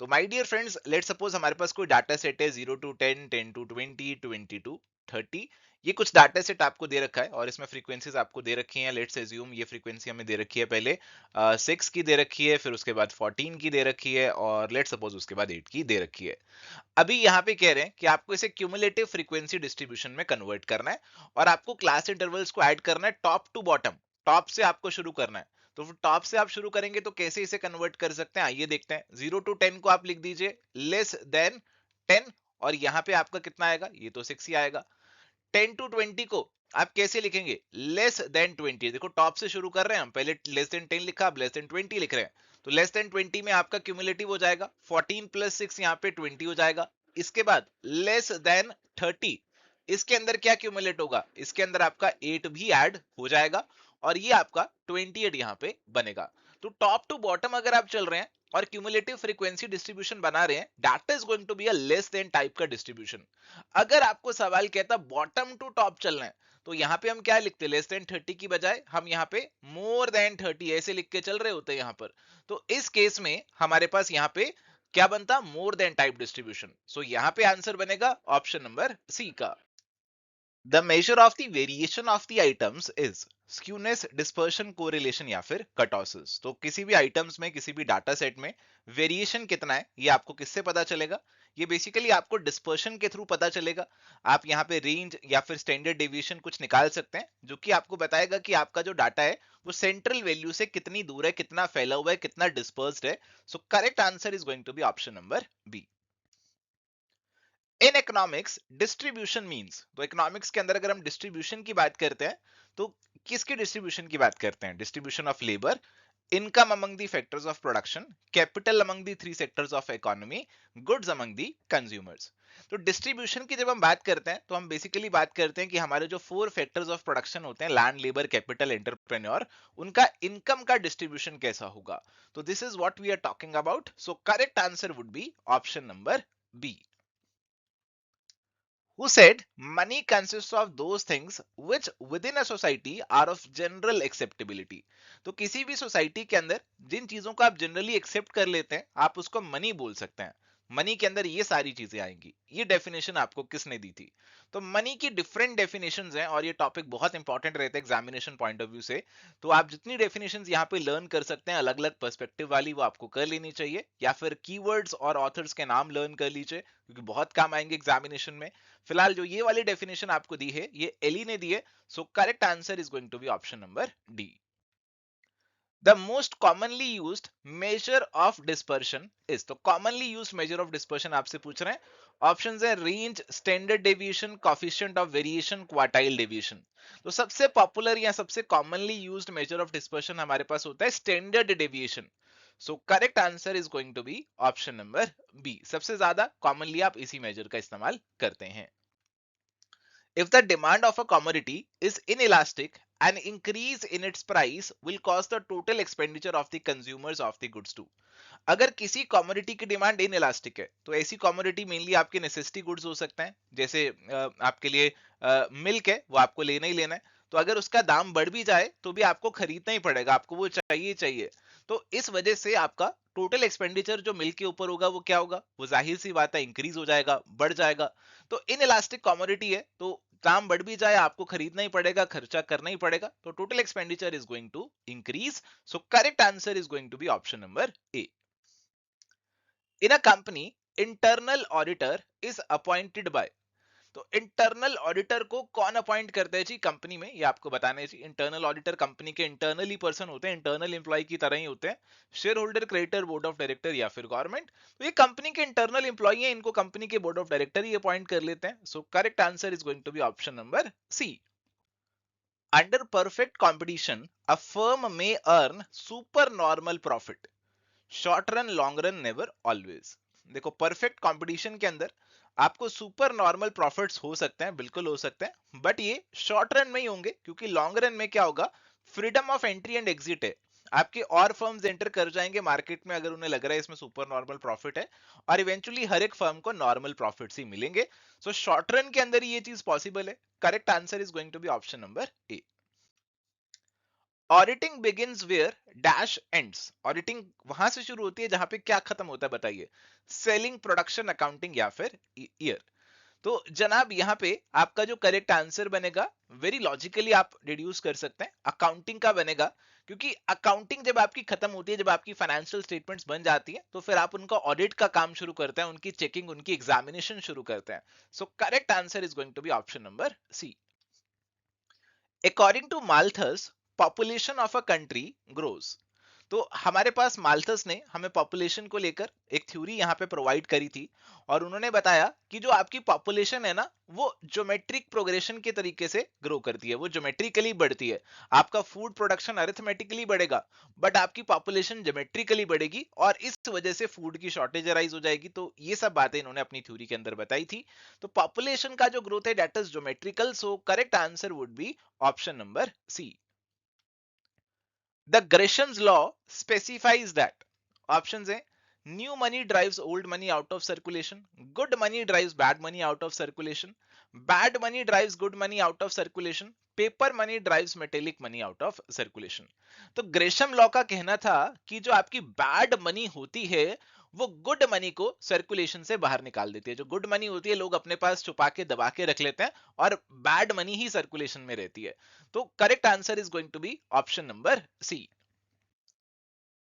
तो my dear friends, let suppose हमारे पास कोई data set है 0 to 10, 10 to 20, 20 to 30। ये कुछ data set आपको दे रखा है और इसमें फ्रीक्वेंसीज आपको दे रखी हैं। लेट्स अज्यूम ये फ्रीक्वेंसी हमें दे रखी है, पहले 6 की दे रखी है, फिर उसके बाद 14 की दे रखी है और लेट्स सपोज उसके बाद 8 की दे रखी है। अभी यहाँ पे कह रहे हैं कि आपको इसे क्यूमुलेटिव फ्रीक्वेंसी डिस्ट्रीब्यूशन में कन्वर्ट करना है और आपको क्लास इंटरवल्स को ऐड करना है टॉप टू बॉटम, टॉप से आपको शुरू करना है। तो टॉप से आप शुरू करेंगे तो कैसे इसे कन्वर्ट कर सकते हैं, आइए देखते हैं। 0 टू 10 को आप लिख दीजिए लेस देन 10 और यहाँ पे आपका कितना आएगा, ये तो 6 ही आएगा। 10 टू 20 को आप कैसे लिखेंगे, लेस देन 20। देखो टॉप से शुरू कर रहे हैं हम, पहले लेस देन 10 लिखा, अब लेस देन 20 लिख रहे हैं। तो लेस देन 20 में आपका क्यूमुलेटिव हो जाएगा 14 प्लस 6 यहाँ पे 20 हो जाएगा। इसके बाद लेस देन 30, इसके अंदर क्या क्यूमुलेट होगा, इसके अंदर आपका 8 भी ऐड हो जाएगा और ये आपका 28 यहाँ पे बनेगा। तो टॉप टू बॉटम अगर आप चल रहे हैं और क्यूमुलेटिव फ्रीक्वेंसी डिस्ट्रीब्यूशन बना रहे हैं, that is going to be a less than type का डिस्ट्रीब्यूशन। अगर आपको सवाल कहता बॉटम टू टॉप चलना है तो यहाँ पे हम क्या लिखते, लेस देन 30 की बजाय हम यहाँ पे मोर देन 30 ऐसे लिख के चल रहे होते हैं यहाँ पर। तो इस केस में हमारे पास यहाँ पे क्या बनता, मोर देन टाइप डिस्ट्रीब्यूशन। सो यहाँ पे आंसर बनेगा ऑप्शन नंबर सी का। The measure of the variation of the items is skewness, dispersion, correlation या फिर कर्टोसिस। तो किसी भी आइटम्स में, किसी भी डाटा सेट में वेरिएशन कितना है, ये आपको किससे पता चलेगा? ये बेसिकली आपको डिस्पर्शन के थ्रू पता चलेगा। आप यहाँ पे रेंज या फिर स्टैंडर्ड डेविएशन कुछ निकाल सकते हैं, जो कि आपको बताएगा कि आपका जो डाटा है वो सेंट्रल वैल्यू से कितनी दूर है, कितना फैला हुआ है, कितना डिस्पर्स्ड है। सो correct answer is going to be option number B. In economics distribution means, तो इकोनॉमिक्स के अंदर अगर हम डिस्ट्रीब्यूशन की बात करते हैं तो किसकी डिस्ट्रीब्यूशन की बात करते हैं? Distribution of labour, income among the factors of production, capital among the three sectors of economy, goods among the consumers. तो डिस्ट्रीब्यूशन की जब हम बात करते हैं तो हम बेसिकली बात करते हैं कि हमारे जो फोर फैक्टर्स ऑफ प्रोडक्शन होते हैं, लैंड, लेबर, कैपिटल, एंटरप्रेन्योर, उनका इनकम का डिस्ट्रीब्यूशन कैसा होगा। तो this is what we are talking about. So correct answer would be option number B. Who said money consists of those things which within a society are of general acceptability। तो किसी भी society के अंदर जिन चीजों को आप generally accept कर लेते हैं, आप उसको मनी बोल सकते हैं। मनी के अंदर ये सारी चीजें आएंगी। ये डेफिनेशन आपको किसने दी थी? तो मनी की डिफरेंट डेफिनेशंस हैं और ये टॉपिक बहुत इंपॉर्टेंट रहता है एग्जामिनेशन पॉइंट ऑफ व्यू से। तो आप जितनी डेफिनेशंस यहाँ पे लर्न कर सकते हैं अलग अलग पर्सपेक्टिव वाली, वो आपको कर लेनी चाहिए, या फिर कीवर्ड्स और ऑथर्स के नाम लर्न कर लीजिए क्योंकि बहुत काम आएंगे एग्जामिनेशन में। फिलहाल जो ये वाली डेफिनेशन आपको दी है ये एली ने दी है। सो correct answer is going to be option number D. The most commonly used measure of dispersion is, तो commonly used measure of dispersion आपसे पूछ रहे हैं। ऑप्शंस है range, standard deviation, coefficient of variation, quartile deviation. तो सबसे popular या सबसे commonly used measure of dispersion हमारे पास होता है standard deviation. So correct answer is going to be option number B. सबसे ज्यादा कॉमनली आप इसी मेजर का इस्तेमाल करते हैं। If the demand of a commodity is inelastic, an increase in its price will cause the total expenditure of the consumers of the goods too। अगर किसी कमोडिटी की डिमांड इन इलास्टिक है तो ऐसी कमोडिटी मेनली आपके necessity goods हो सकते हैं, जैसे आपके लिए मिल्क है, वो आपको लेना ही लेना है। तो अगर उसका दाम बढ़ भी जाए तो भी आपको खरीदना ही पड़ेगा, आपको वो चाहिए चाहिए। तो इस वजह से आपका टोटल एक्सपेंडिचर जो मिल्क के ऊपर होगा वो क्या होगा? वो जाहिर सी बात है इंक्रीज हो जाएगा, बढ़ जाएगा। तो इन इलास्टिक कमोडिटी है तो दाम बढ़ भी जाए आपको खरीदना ही पड़ेगा, खर्चा करना ही पड़ेगा। तो total expenditure is going to increase. So correct answer is going to be option number A. In a company internal auditor is appointed by, तो इंटरनल ऑडिटर को कौन अपॉइंट करता है जी कंपनी में? ये आपको बताना है जी। इंटरनल ऑडिटर कंपनी के इंटरनल ही पर्सन होते हैं, इंटरनल एम्प्लॉय की तरह ही होते हैं। Share holder, creditor, board of director या फिर गवर्नमेंट। तो ये कंपनी के इंटरनल एम्प्लॉय हैं, इनको कंपनी के बोर्ड ऑफ डायरेक्टर ही अपॉइंट कर लेते हैं। So correct answer is going to be option number C. Under perfect competition a firm may earn super normal profit, short run, long run, never, always. देखो perfect competition के अंदर आपको super normal profits हो सकते हैं, बिल्कुल हो सकते हैं, बट ये शॉर्ट रन में ही होंगे क्योंकि लॉन्ग रन में क्या होगा? Freedom of entry and exit है। आपके और फर्म्स एंटर कर जाएंगे मार्केट में अगर उन्हें लग रहा है इसमें सुपर नॉर्मल प्रॉफिट है, और इवेंचुअली हर एक फर्म को नॉर्मल प्रॉफिट्स ही मिलेंगे। सो शॉर्ट रन के अंदर ये चीज पॉसिबल है। Correct answer is going to be option number A. Auditing begins where dash ends, auditing वहां से शुरू होती है जहां पे क्या खत्म होता है बताइए? सेलिंग, प्रोडक्शन, अकाउंटिंग या फिर ईयर। तो जनाब यहाँ पे आपका जो करेक्ट आंसर बनेगा, वेरी लॉजिकली आप डिड्यूस कर सकते हैं, अकाउंटिंग का बनेगा। क्योंकि अकाउंटिंग जब आपकी खत्म होती है, जब आपकी फाइनेंशियल स्टेटमेंट्स बन जाती है, तो फिर आप उनका ऑडिट का काम शुरू करते हैं, उनकी चेकिंग, उनकी एग्जामिनेशन शुरू करते हैं। So correct answer is going to be option number C. According to Malthus population of a country grows, तो हमारे पास माल्थस ने हमें पॉपुलेशन को लेकर एक थ्योरी यहाँ पे प्रोवाइड करी थी, और उन्होंने बताया कि जो आपकी पॉपुलेशन है ना वो ज्योमेट्रिक प्रोग्रेशन के तरीके से ग्रो करती है, वो ज्योमेट्रिकली बढ़ती है। आपका फूड प्रोडक्शन अरिथमेटिकली बढ़ेगा, बट आपकी पॉपुलेशन ज्योमेट्रिकली बढ़ेगी और इस वजह से फूड की शॉर्टेज अराइज हो जाएगी। तो ये सब बातें इन्होंने अपनी थ्योरी के अंदर बताई थी। तो पॉपुलेशन का जो ग्रोथ है that is geometrical. So correct answer would be option number C. The Gresham's law specifies that, options है New money drives old money out of circulation. Good money drives bad money out of circulation. Bad money drives good money out of circulation. Paper money drives metallic money out of circulation. तो Gresham law का कहना था कि जो आपकी bad money होती है वो गुड मनी को सर्कुलेशन से बाहर निकाल देती है. जो गुड मनी होती है लोग अपने पास छुपा के दबा के रख लेते हैं और बैड मनी ही सर्कुलेशन में रहती है. तो correct answer is going to be option number C.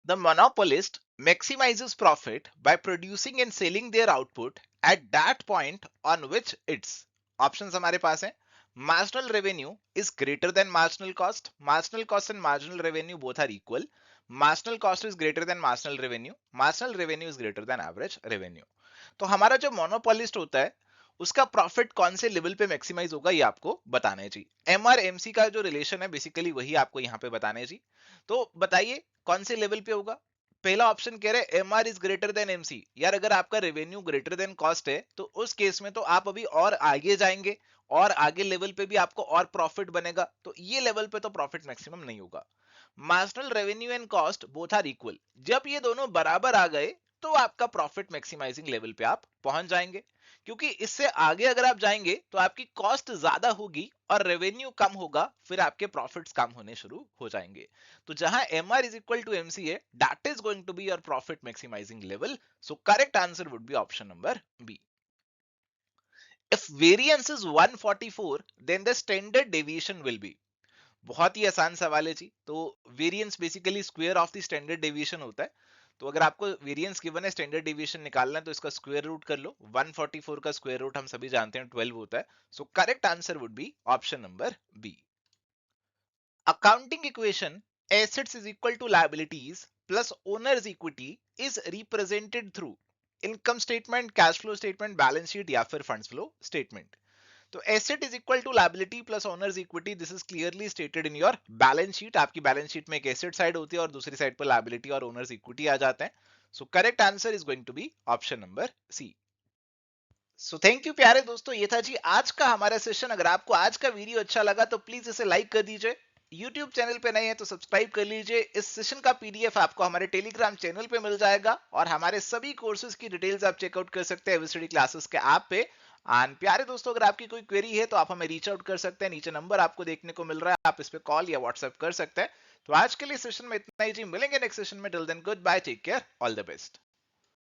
The monopolist maximizes profit by producing and selling their output at that point on which its options हमारे पास है. Marginal revenue is greater than marginal cost. Marginal cost and marginal revenue both are equal. Marginal cost is greater than marginal revenue. Marginal revenue is greater than average revenue. तो हमारा जो monopolist होता है उसका profit कौन से level पे maximise होगा ये आपको बताना है जी. MR/MC का जो रिलेशन है बेसिकली वही आपको यहाँ पे बताना है जी. तो बताइए कौन से लेवल पे होगा. पहला ऑप्शन कह रहे हैं MR is greater than MC. यार अगर आपका रेवेन्यू ग्रेटर देन कॉस्ट है तो उस केस में तो आप अभी और आगे जाएंगे और आगे लेवल पे भी आपको और प्रॉफिट बनेगा. तो ये लेवल पे तो प्रॉफिट मैक्सिमम नहीं होगा. Marginal revenue and cost both are equal. जब ये दोनों बराबर आ गए तो आपका प्रॉफिट मैक्सिमाइजिंग लेवल पे आप पहुंच जाएंगे. क्योंकि इससे आगे अगर आप जाएंगे तो आपकी कॉस्ट ज्यादा होगी और रेवेन्यू कम होगा, फिर आपके प्रॉफिट्स कम होने शुरू हो जाएंगे. तो जहां MR is equal to MC है, that is going to be your profit maximising level. So correct answer would be option number B. If variance is 144 then the standard deviation will be. बहुत ही आसान सवाल है जी. तो variance basically square of the standard deviation होता है. तो अगर आपको वेरिएंस गिवन है, स्टैंडर्ड डेविएशन निकालना है, तो इसका स्क्वायर रूट कर लो. 144 का स्क्वायर रूट हम सभी जानते हैं 12 होता है. सो correct answer would be option number B. Accounting equation assets is equal to liabilities plus owner's equity is represented through income statement, cash flow statement, balance sheet या फिर फंड्स फ्लो स्टेटमेंट. तो asset is equal to liability plus owners equity. This is clearly stated in your balance sheet. आपकी balance sheet में एक asset side होती है और दूसरी साइड पर लायबिलिटी और ओनर्स इक्विटी आ जाते हैं. So correct answer is going to be option number C. So thank you प्यारे दोस्तों, ये था जी आज का हमारा सेशन. अगर आपको आज का वीडियो अच्छा लगा तो प्लीज इसे लाइक कर दीजिए. YouTube चैनल पे नए हैं तो सब्सक्राइब कर लीजिए. इस सेशन का PDF आपको हमारे टेलीग्राम चैनल पे मिल जाएगा और हमारे सभी कोर्सेज की डिटेल्स आप चेकआउट कर सकते हैं एविस्टडी क्लासेस के ऐप पे. एंड प्यारे दोस्तों, अगर आपकी कोई क्वेरी है तो आप हमें रीच आउट कर सकते हैं. नीचे नंबर आपको देखने को मिल रहा है, आप इस पे कॉल या व्हाट्सएप कर सकते हैं. तो आज के लिए सेशन में इतना ही जी. मिलेंगे नेक्स्ट सेशन में. Till then goodbye, take care, all the best.